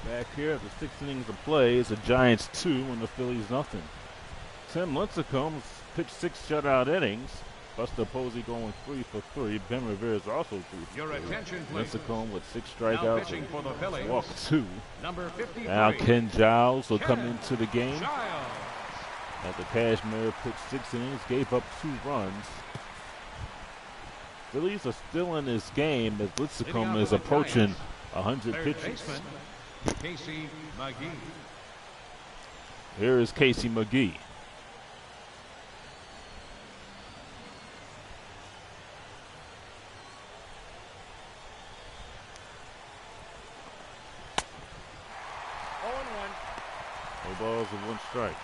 Back here at the 6 innings of play, it's the Giants 2 and the Phillies nothing. Tim Lincecum's pitched 6 shutout innings. Buster Posey going 3 for 3. Ben Rivera's also 3 for Your 3. attention, please. Lincecum with 6 Now strikeouts pitching for the and Phillies, walk 2. Number 53. Now Ken Giles will come into the game. Giles. As the Cashmere pitched 6 innings, gave up 2 runs. Phillies are still in this game as Lincecum is approaching 100 Third pitches. baseman, Casey McGee. Here is Casey McGee. No balls and 1 strike.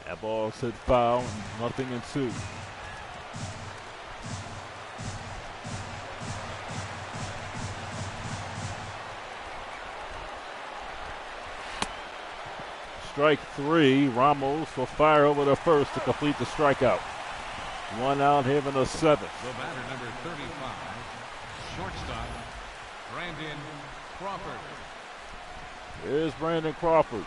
That ball's hit foul, 0-2. Strike 3. Ramos will fire over the first to complete the strikeout. 1 out here in the 7th. The batter, number 35, shortstop, Brandon Crawford. Here's Brandon Crawford.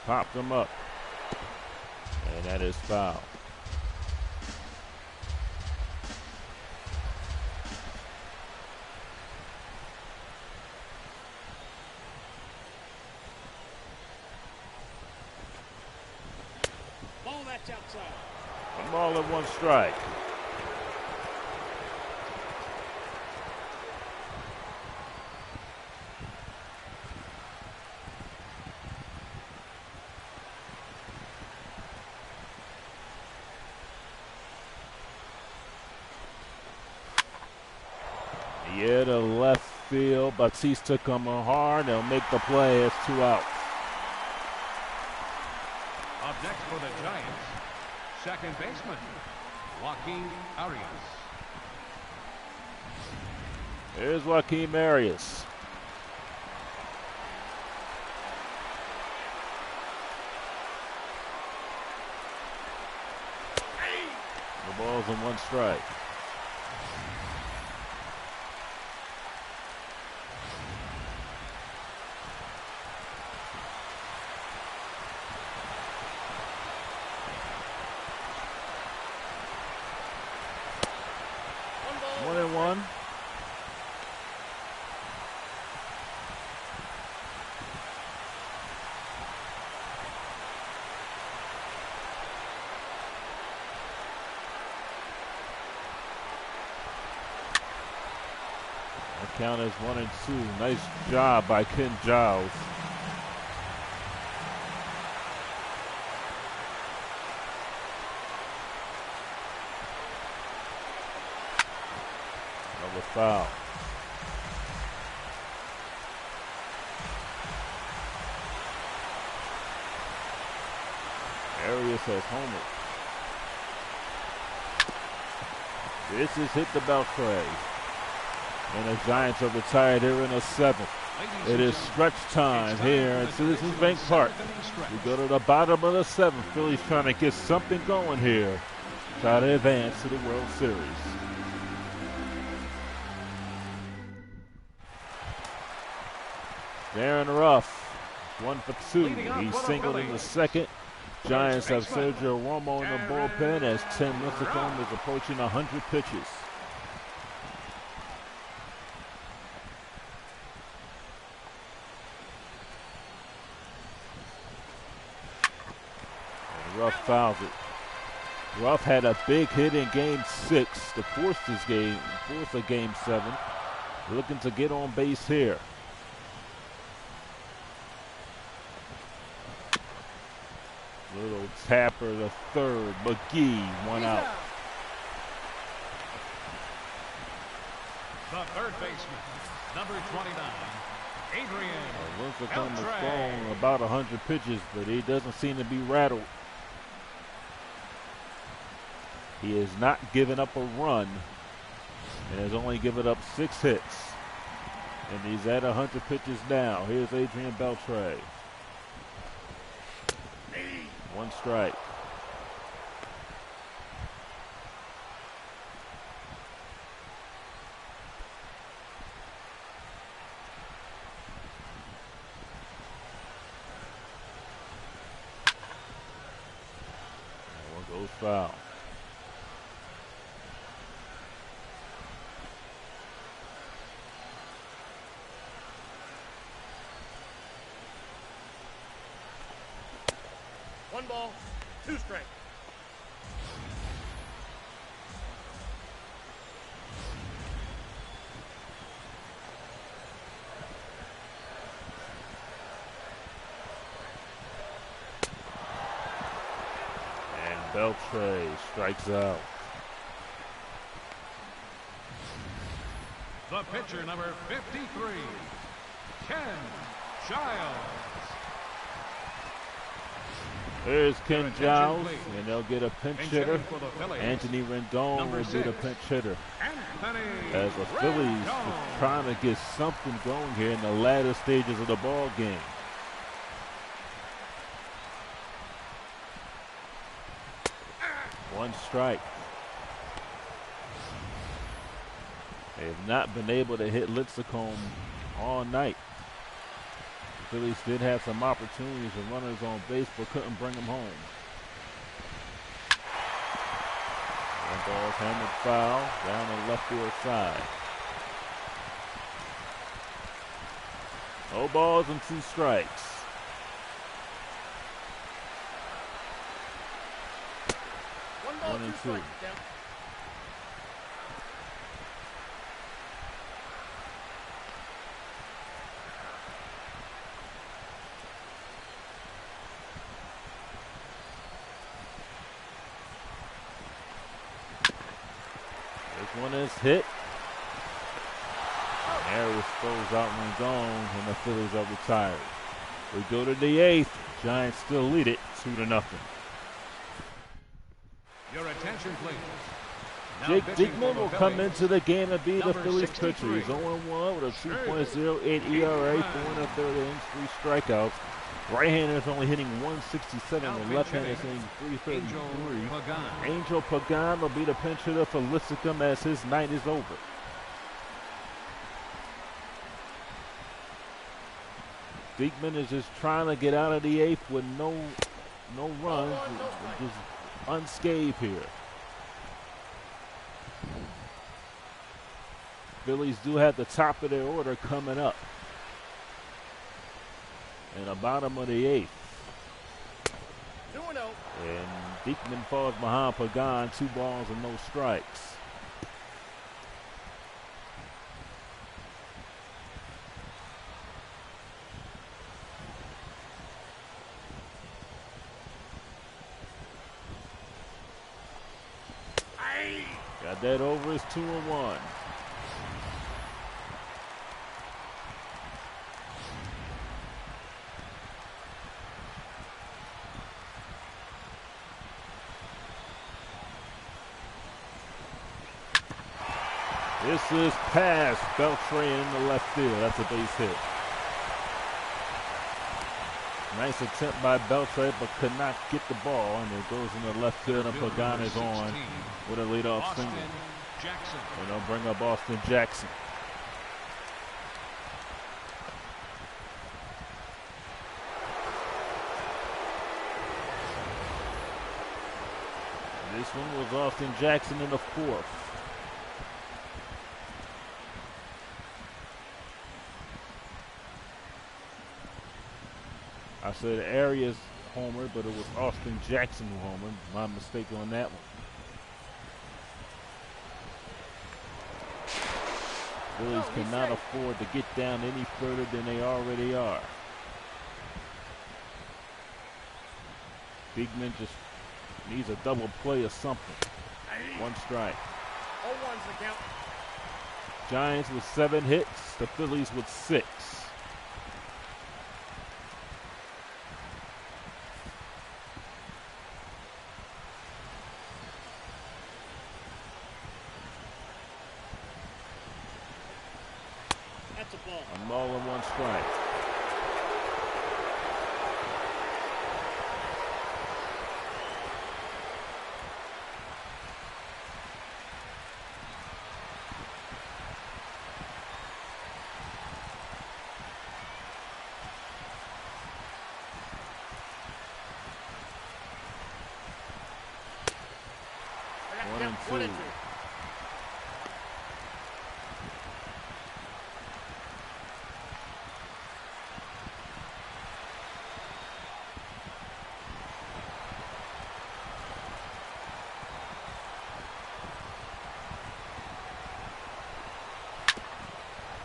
Popped him up. And that is foul. That's outside. 1 ball and 1 strike. Yeah, to left field. Batista coming hard. They'll make the play. It's 2 outs. Up next for the Giants, second baseman, Joaquin Arias. Here's Joaquin Arias. The ball's in 1 strike. Count is 1 and 2. Nice job by Ken Giles. Another foul. Arias has homered. This is hit the Beltray. And the Giants are retired here in the 7th. It is stretch time here at Citizens Bank Park. We go to the bottom of the 7th. Phillies trying to get something going here. Try to advance to the World Series. Darren Ruff, 1 for 2. He singled in the 2nd. Giants have Sergio Romo in the bullpen as Tim Lincecum is approaching 100 pitches. Ruff fouls it. Ruff had a big hit in Game 6 to force a Game 7. Looking to get on base here. Little tapper the 3rd. McGee, 1 out. The 3rd baseman, number 29, Adrian. Lincecum is throwing about 100 pitches, but he doesn't seem to be rattled. He has not given up a run and has only given up 6 hits. And he's at 100 pitches now. Here's Adrian Beltre. 1 strike. That 1 goes foul. One ball, 2 strikes. And Beltre strikes out. The pitcher, number 53, Ken Giles. There's Ken Giles, and they'll get a pinch hitter. Anthony Rendon will be the pinch hitter. As the Phillies are trying to get something going here in the latter stages of the ball game. One strike. They have not been able to hit Lincecum all night. The Phillies did have some opportunities with runners on base, but couldn't bring them home. That ball's hammered foul down the left field side. No balls and 2 strikes. 1-2. This one is hit. Arias throws out and gone, and the Phillies are retired. We go to the 8th. Giants still lead it 2-0. Your attention, please. Now Jake pitching Diekman for will the come Phillies, into the game and be the number Phillies 63. pitcher. He's 0-1 with a 2.08 ERA, 4 1/3 innings, 3 strikeouts. Right-hander is only hitting 167, Now and left-hander is pitching, hitting 333. Angel Pagan. Angel Pagan will be the pinch hitter for Lissicum as his night is over. Diekman is just trying to get out of the 8th with no runs, just unscathed here. Phillies do have the top of their order coming up in the bottom of the 8th. 2-0. And Diekman falls behind Pagan, 2 balls and no strikes. Got that over. It's 2-1. This is past Beltran in the left field. That's a base hit. Nice attempt by Beltran, but could not get the ball, and it goes in the left field, and Pagan is on with a leadoff Austin single. Jackson. And they'll bring up Austin Jackson. This one was Austin Jackson in the 4th. I said Arias homer, but it was Austin Jackson who homered. My mistake on that one. Phillies cannot afford to get down any further than they already are. Diekman just needs a double play or something. 1 strike. 0-1's the count. Giants with 7 hits, the Phillies with 6. That's a ball. A ball and 1 strike. I got 1 and 2. 1 and 2.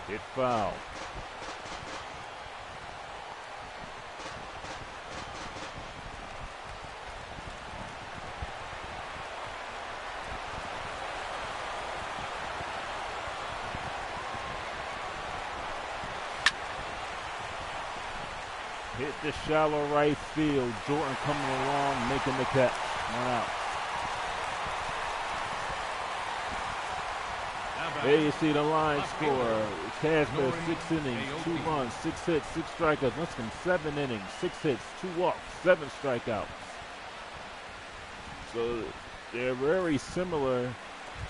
Hit foul. Hit the shallow right field. Jordan coming along, making the catch. 1 out. There you see the line score. Casper, 6 innings, 2 runs, 6 hits, 6 strikeouts. Lincecum, 7 innings, 6 hits, 2 walks, 7 strikeouts. So they're very similar,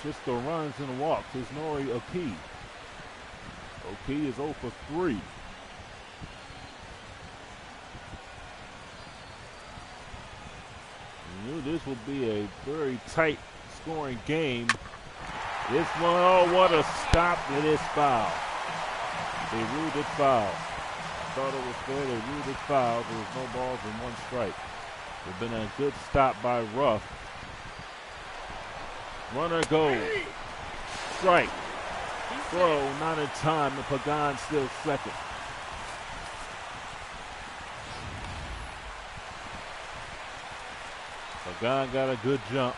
just the runs and walks. There's Nori Oki. Oki is 0 for 3. You knew this would be a very tight scoring game. This one, oh, what a stop. It is foul. They ruled it foul. I thought it was fair. They ruled it foul. There was no balls and 1 strike. It's been a good stop by Ruff. Runner goes. Strike. Throw not in time, and Pagan still second. Pagan got a good jump.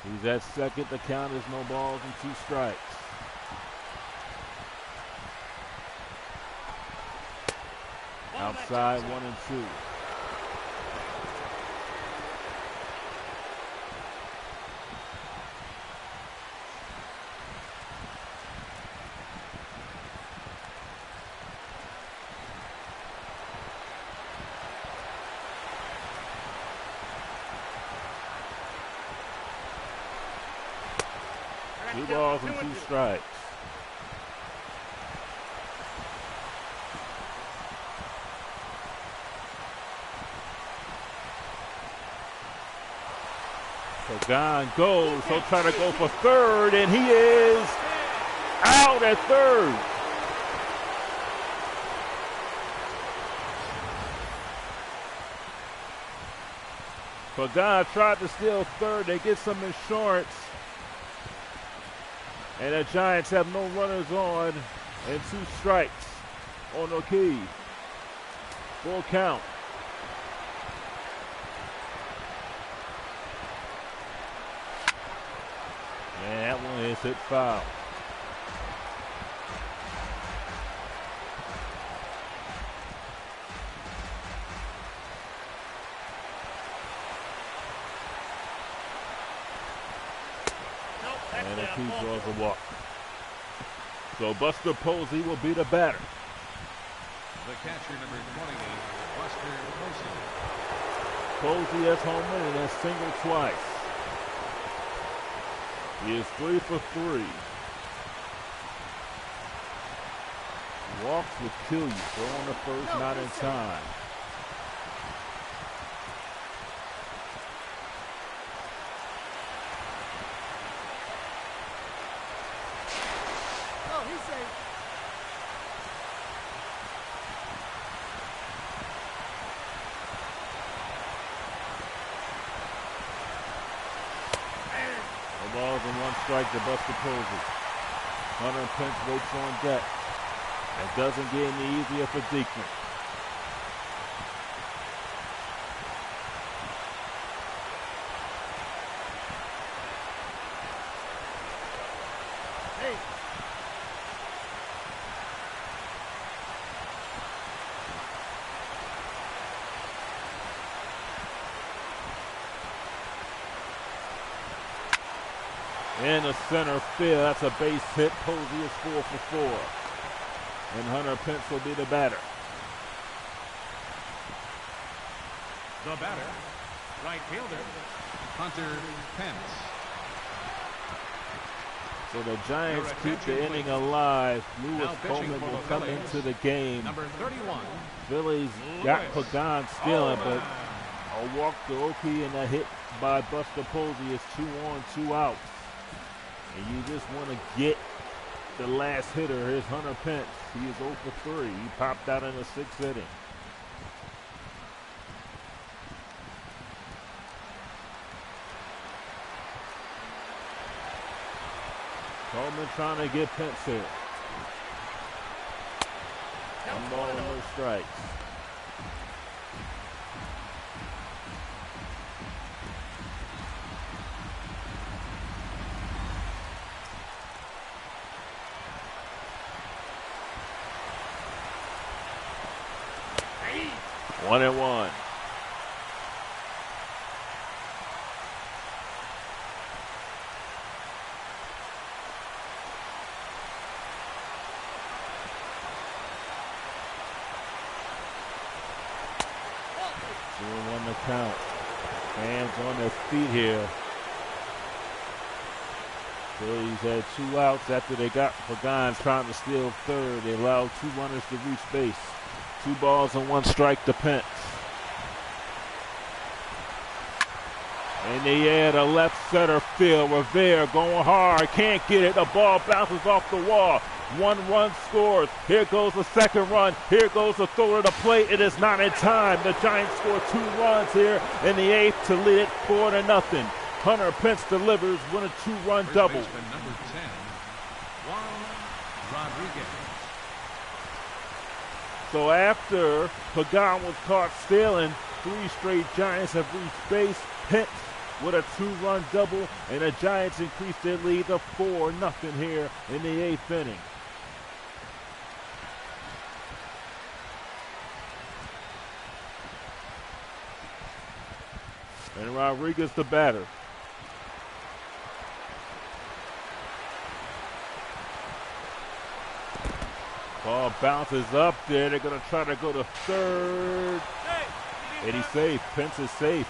He's at second. The count is no balls and 2 strikes. Outside 1 and 2. Two balls and 2 strikes. Pagan goes. He'll try to go for third, and he is out at third. Pagan tried to steal third. They get some insurance. And the Giants have no runners on and 2 strikes on O'Keefe. Full count. And that one is hit foul. And O'Keefe draws a walk. So Buster Posey will be the batter. The catcher, number 28, Buster Posey. Posey has home run and has singled twice. He is 3 for 3. Walks would kill you. Throw on the first, not in time. Balls and 1 strike to Buster Posey. Hunter Pence waits on deck. It doesn't get any easier for Diekman. In the center field, that's a base hit. Posey is 4 for 4. And Hunter Pence will be the batter. The batter, right fielder, Hunter Pence. So the Giants keep the inning alive. Lewis Coleman will come Phillies, into the game. Number 31. Phillies got Pagan stealing, but a walk to Oki and a hit by Buster Posey is 2 on, 2 outs. And you just want to get the last hitter. Here's Hunter Pence. He is 0 for 3. He popped out in the 6th inning. Coleman trying to get Pence here. 1 ball and no strikes. One and 1. The count. Fans on their feet here. Phillies had 2 outs after they got Pagan trying to steal third. They allowed 2 runners to reach base. 2 balls and 1 strike to Pence. In the air to left center field. Rivera going hard. Can't get it. The ball bounces off the wall. 1 run scores. Here goes the second run. Here goes the throw to the plate. It is not in time. The Giants score 2 runs here in the 8th to lead it 4-0. Hunter Pence delivers, win a 2-run double. Number 10, Juan Rodriguez. So after Pagan was caught stealing, 3 straight Giants have reached base. Pence with a 2-run double, and the Giants increase their lead to 4-0 here in the 8th inning. And Rodriguez the batter. Ball bounces up there. They're going to try to go to third. And he's safe. Pence is safe.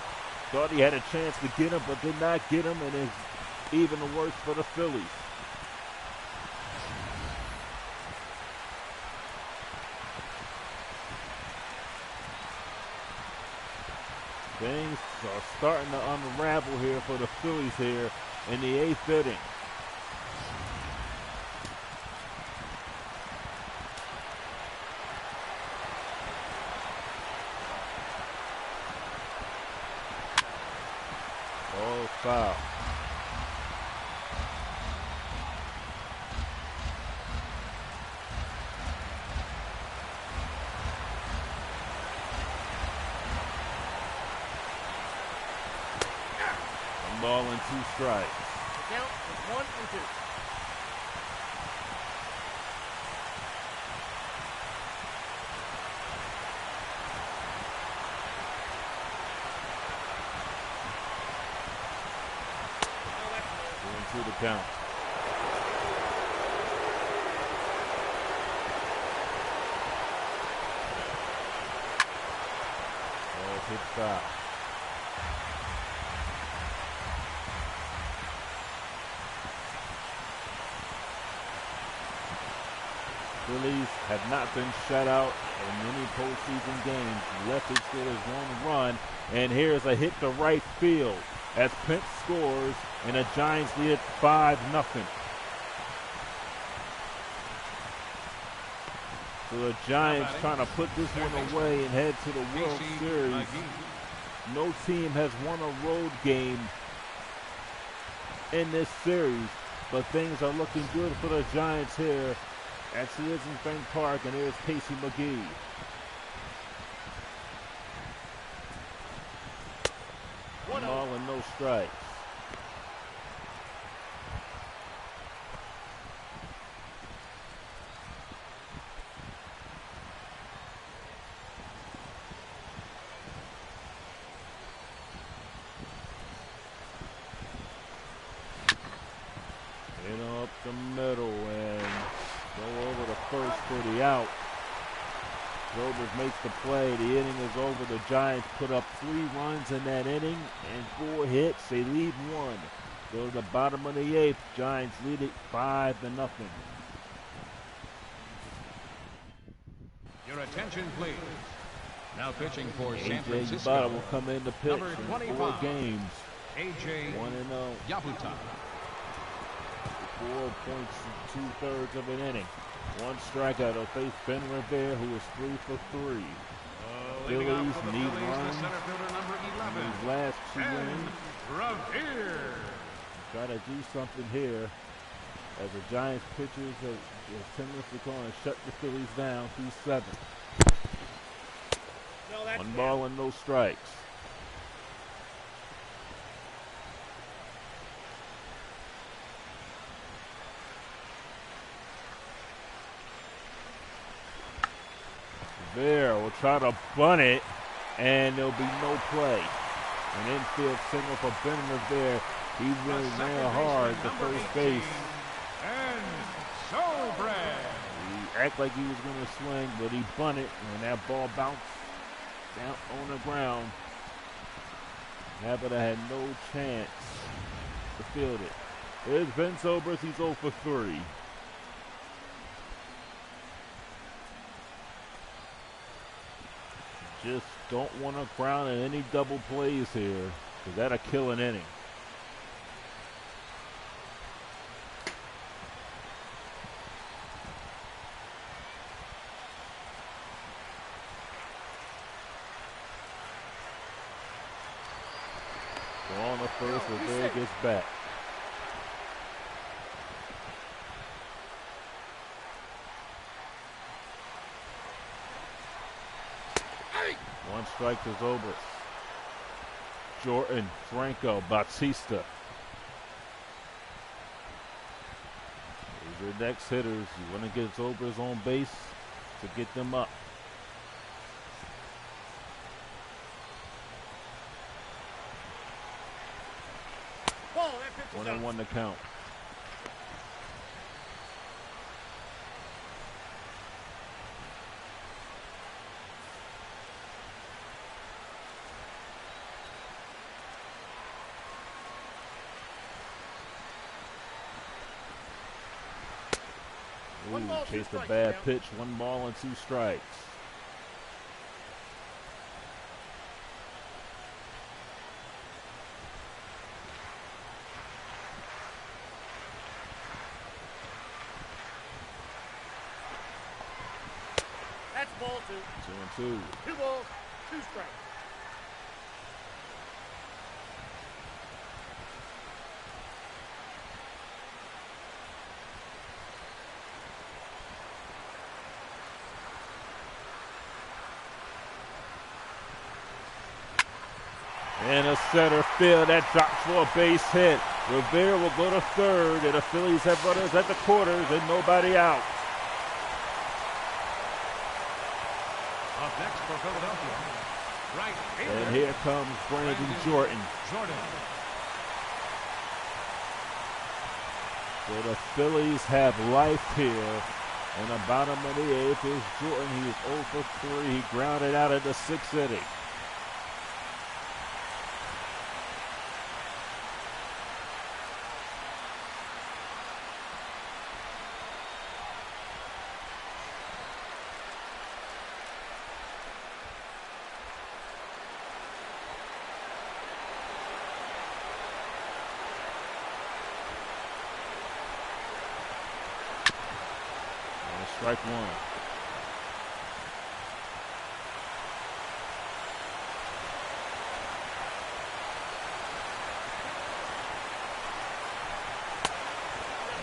Thought he had a chance to get him, but did not get him, and it's even worse for the Phillies. Things are starting to unravel here for the Phillies here in the 8th inning. Oh, foul. Ball and 2 strikes. The count is 1-2. Going to the count. Ball hit foul. Phillies have not been shut out in many postseason games. Left as good as 1 run. And here's a hit to right field as Pence scores, and the Giants lead it 5-0. So the Giants trying to put this one away and head to the World Series. No team has won a road game in this series, but things are looking good for the Giants here at Citizens Bank Park, and here's Casey McGee. One ball and no strikes. In up the middle and go over the first for the out. Robert makes the play. The inning is over. The Giants put up 3 runs in that inning and 4 hits. They lead 1. Go to the bottom of the 8th. Giants lead it 5-0. Your attention, please. Now pitching for San A.J. Francisco. Yabata will come in to pitch Number in 25. 4 games. A.J. 1-0. Yabuta. 4.2 of an inning. 1 strikeout. They'll face Ben Rivera, who is 3 for 3. Leading Phillies off for the need Phillies, the runs center fielder, number 11. These last 2 innings. Revere. Try to do something here as the Giants pitchers have tendency going to shut the Phillies down through 7. No, that's 1 ball and no strikes. There will try to bunt it, and there'll be no play. An infield single for Ben Rivera. He really ran hard to first base. And so Brad. He acted like he was going to swing, but he bunted, and that ball bounced down on the ground. Abbott had no chance to field it. There's Ben Sobers. He's 0 for 3. Just don't want to ground in any double plays here. 'Cause that'll kill an inning. Ball on the first, Rivera gets back. One strike to Zobus. Jordan, Franco, Bautista. These are next hitters. You want to get Zobus on base to get them up. Ball, that pitch is 1-1 to count. Ooh, chased a bad pitch. 1 ball and 2 strikes. That's ball 2. 2-2. 2 balls, 2 strikes. In a center field, that drops for a base hit. Rivera will go to third, and the Phillies have runners at the quarters and nobody out. Up next for Philadelphia, right fielder. And here comes Brandon Jordan. So the Phillies have life here. In the bottom of the 8th is Jordan. He is 0 for 3. He grounded out in the 6th inning. Strike 1.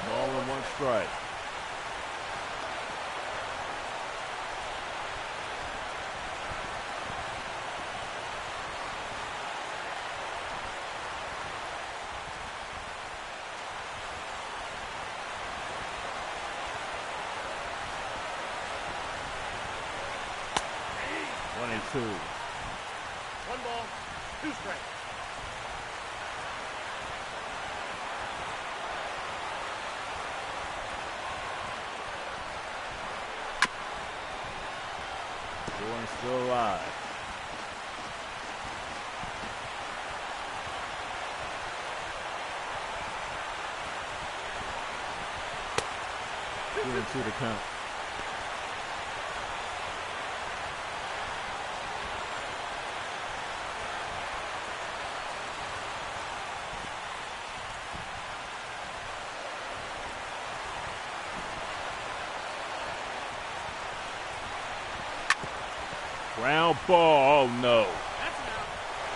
Ball and 1 strike. Two. 1 ball, 2 strikes. Jordan still alive. Two and 2 to count. Ground ball, oh no.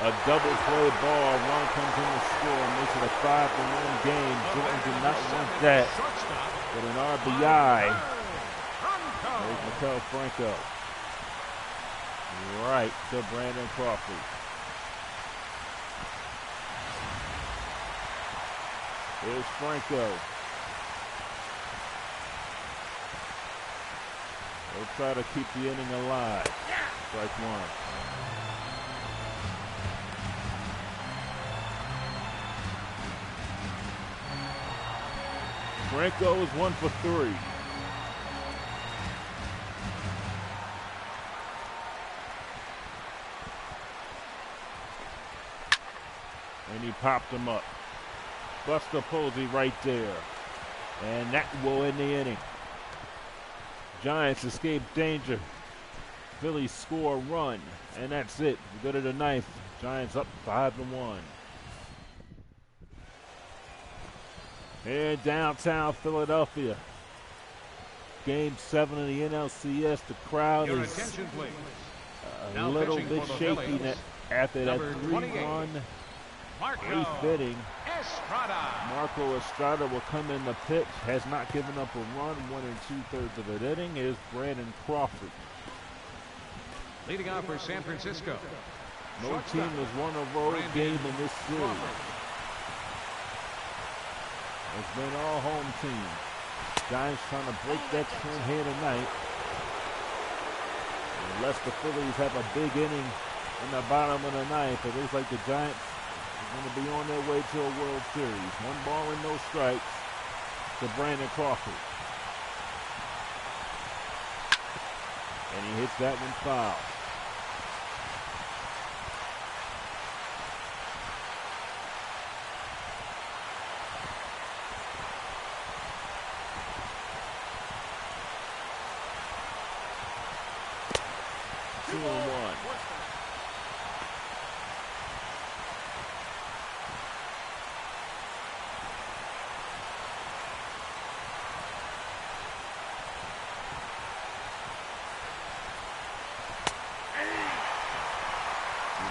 A double play ball, run comes in to score, makes it a 5-1 game. Jordan did not want that, but an RBI. There's Maikel Franco. Right to Brandon Crawford. Here's Franco. They'll try to keep the inning alive. Strike 1. Franco is 1 for 3. And he popped him up. Buster Posey right there. And that will end the inning. Giants escape danger. Phillies score a run. And that's it. We go to the 9th. Giants up 5-1. Here in downtown Philadelphia. Game 7 of the NLCS. The crowd Your is attention, please. a Now little pitching bit for the shaky Phillies, after that number 3-run 28, Marco eighth inning. Estrada. Marco Estrada will come in the pitch. Has not given up a run. 1 2/3 of an inning is Brandon Crawford. Leading off for San Francisco. No Shortstop, team has won a road Brandon game in this series. Crawford. It's been all home team. Giants trying to break that trend here tonight. Unless the Phillies have a big inning in the bottom of the ninth, it looks like the Giants are going to be on their way to a World Series. 1 ball and no strikes to Brandon Crawford. And he hits that one foul.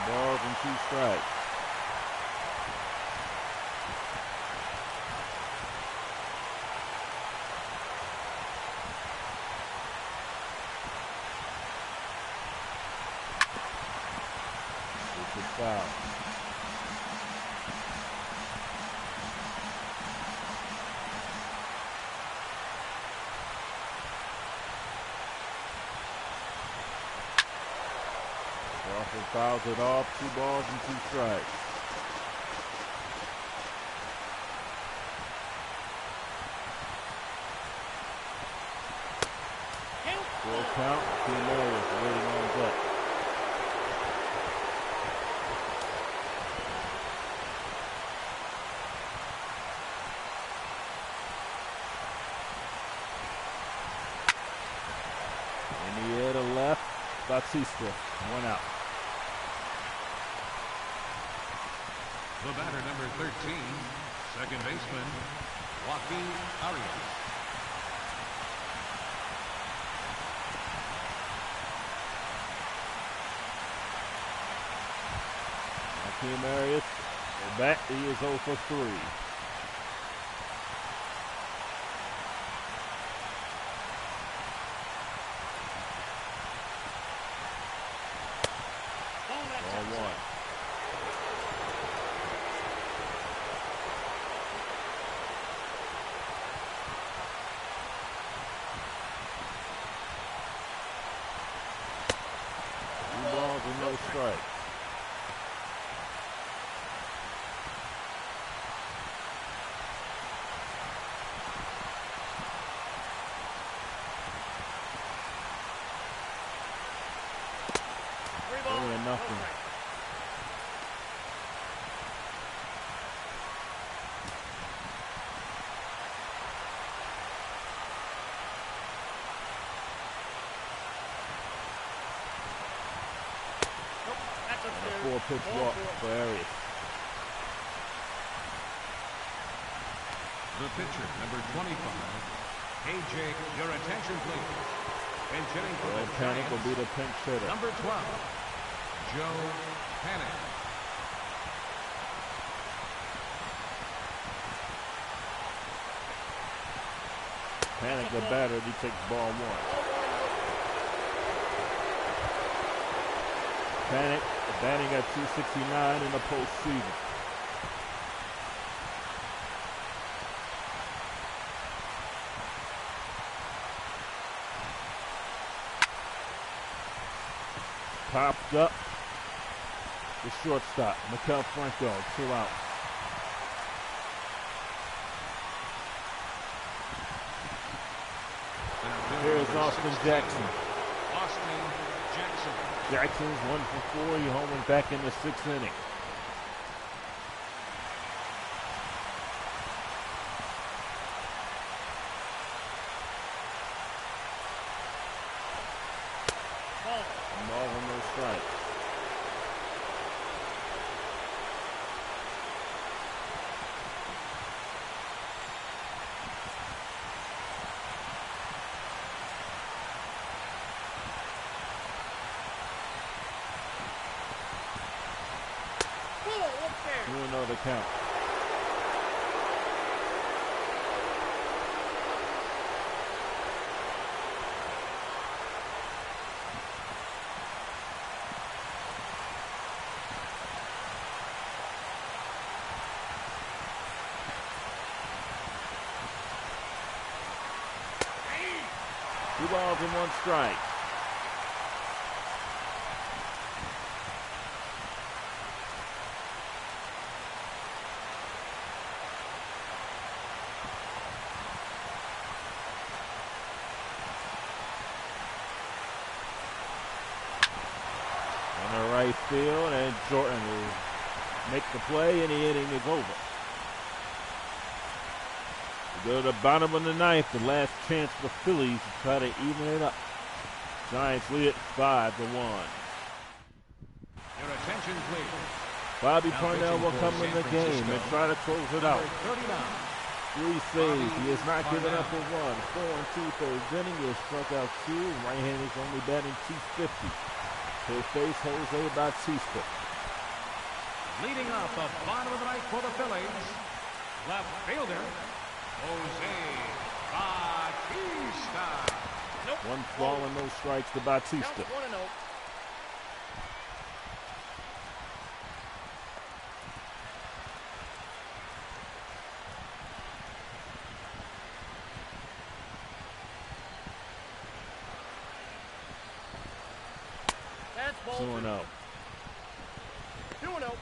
Balls and 2 strikes. It's a foul. Crawford fouls it off. 2 balls and 2 strikes. Full count. Team Arias waiting on deck. In the air to left. Bautista. 1 out. The batter, number 13, second baseman, Joaquin Arias. Joaquin Arias, and back he is 0 for 3. Ball 1. No strike. Nothing. That's a 4-pitch walk for Arias. The pitcher, number 25, AJ, your attention, please. And hitting for the Panic will Giants, be the pinch hitter. number 12, Joe Panic. Panic the batter, he takes ball 1. Panic batting at .269 in the postseason. Popped up. The shortstop, Maikel Franco, 2 out. Here's Austin Jackson. Austin Jackson. Jackson's 1 for 4. He homing back in the 6th inning. Ball and no strike. the count. Two balls and one strike. On the right field, and Jordan will make the play, and the inning is over. We go to the bottom of the ninth, the last chance for the Phillies to try to even it up. Giants lead it 5-1. Your attention, please. Bobby Now Parnell pitching will for come in San the game Francisco, and try to close it out. Number 39. 3 saves. He has not given Parnell. up a run. 4 2/3 inning. He has struck out 2. Right-handers only batting .250. He'll face Jose Bautista. Leading off the bottom of the ninth for the Phillies, left fielder, Jose Bautista. One ball and no strikes to Bautista. Counts 1-0. That's ball 2-0. 2-0.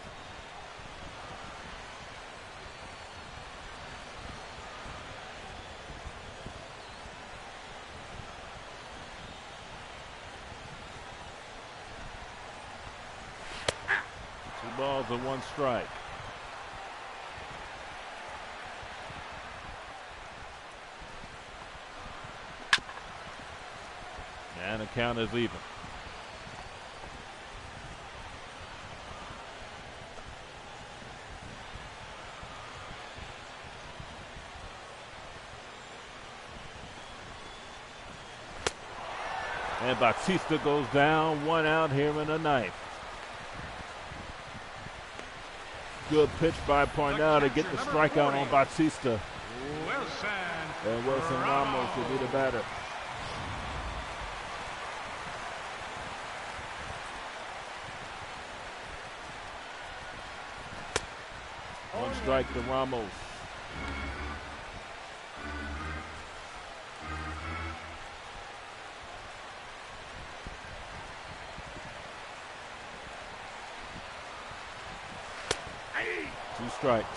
Two balls and one strike. And the count is even. And Bautista goes down, 1 out here in the ninth. Good pitch by Parnell to get the strikeout on Bautista. Wilson. And Wilson Ramos will be the batter. One strike to Ramos. Two strikes.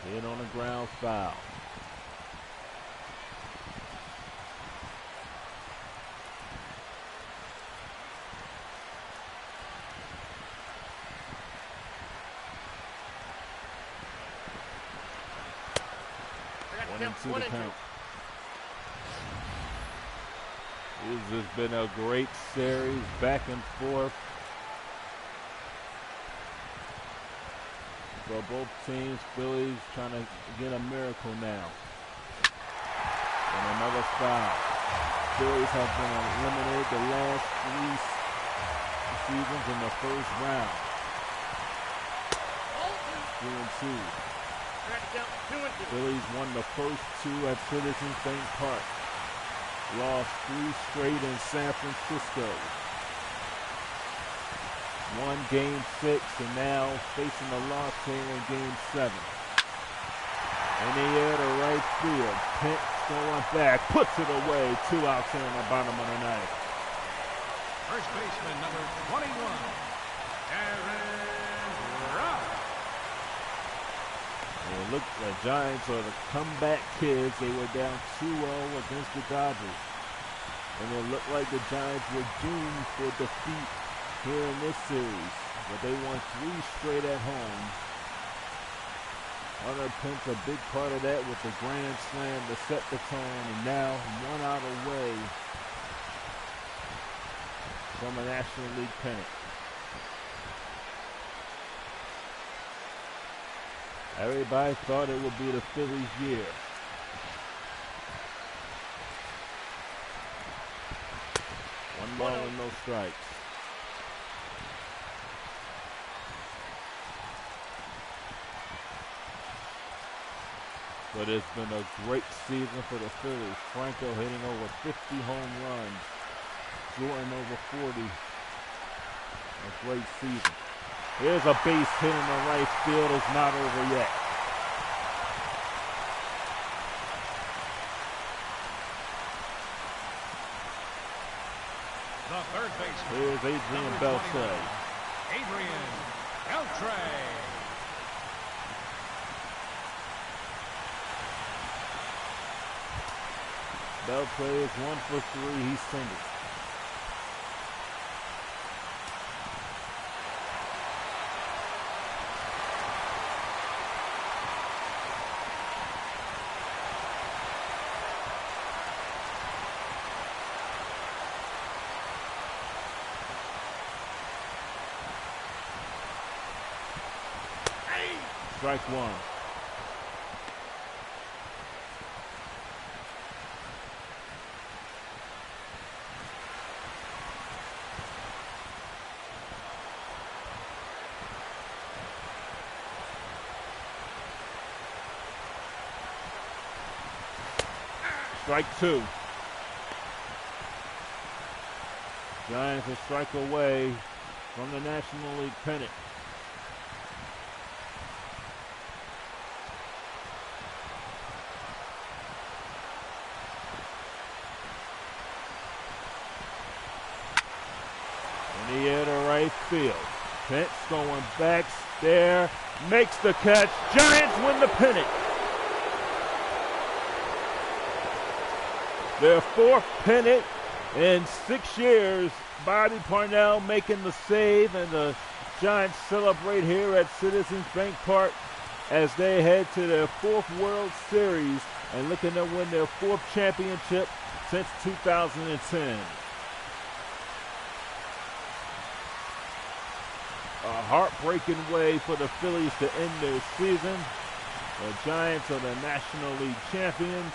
Hit on the ground, foul. One and two to count. This has been a great series, back and forth for both teams. Phillies trying to get a miracle now. And another foul. Phillies have been eliminated the last 3 seasons in the first round. 2-2. Phillies won the first 2 at Citizens Bank Park. Lost 3 straight in San Francisco. Won Game 6 and now facing a loss here in Game 7. In the air to right field. Pence going back, puts it away. 2 outs here in the bottom of the ninth. First baseman number 21, Aaron Ruff. And look, the Giants are the comeback kids. They were down 2-0 against the Dodgers. And it looked like the Giants were doomed for defeat here in this series. But they won 3 straight at home. Hunter Pence, a big part of that with the grand slam to set the tone. And now 1 out away from a National League pennant. Everybody thought it would be the Phillies' year. One ball and no strikes. But it's been a great season for the Phillies. Franco hitting over 50 home runs. Jordan over 40. A great season. Here's a base hit in the right field. It's not over yet. The third baseman. Here's Adrian Beltre. Adrian Beltre. Beltre is 1 for 3. He's single. Strike one. Strike two. Giants a strike away from the National League pennant. In the air to right field. Pence going back there, makes the catch. Giants win the pennant. Their fourth pennant in 6 years. Bobby Parnell making the save, and the Giants celebrate here at Citizens Bank Park as they head to their fourth World Series and looking to win their fourth championship since 2010. A heartbreaking way for the Phillies to end their season. The Giants are the National League champions,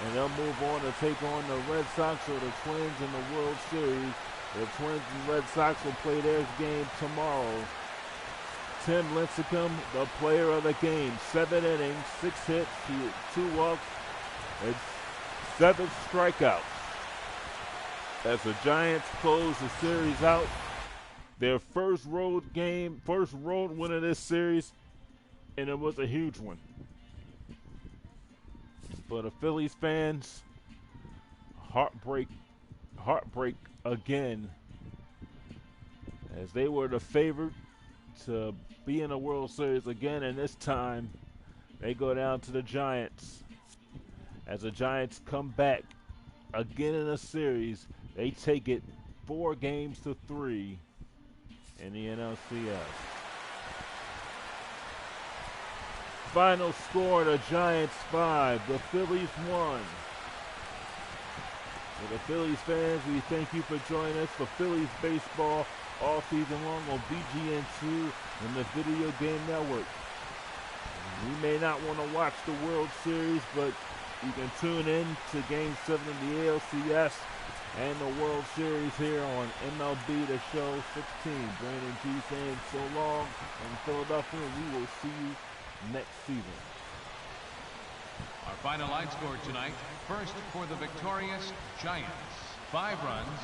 and they'll move on to take on the Red Sox or the Twins in the World Series. The Twins and Red Sox will play their game tomorrow. Tim Lincecum, the player of the game. 7 innings, 6 hits, 2 walks, and 7 strikeouts. As the Giants close the series out, their first road win of this series, and it was a huge one. For the Phillies fans, heartbreak again, as they were the favorite to be in the World Series again, and this time they go down to the Giants. As the Giants come back again in a series, they take it 4-3 in the NLCS. Final score, the Giants 5, the Phillies 1. For the Phillies fans, we thank you for joining us for Phillies baseball all season long on BGN2 and the Video Game Network. You may not want to watch the World Series, but you can tune in to Game 7 of the ALCS and the World Series here on MLB The Show 16. Brandon G saying so long from Philadelphia. We will see you next season. Our final line score tonight. First for the victorious Giants. 5 runs,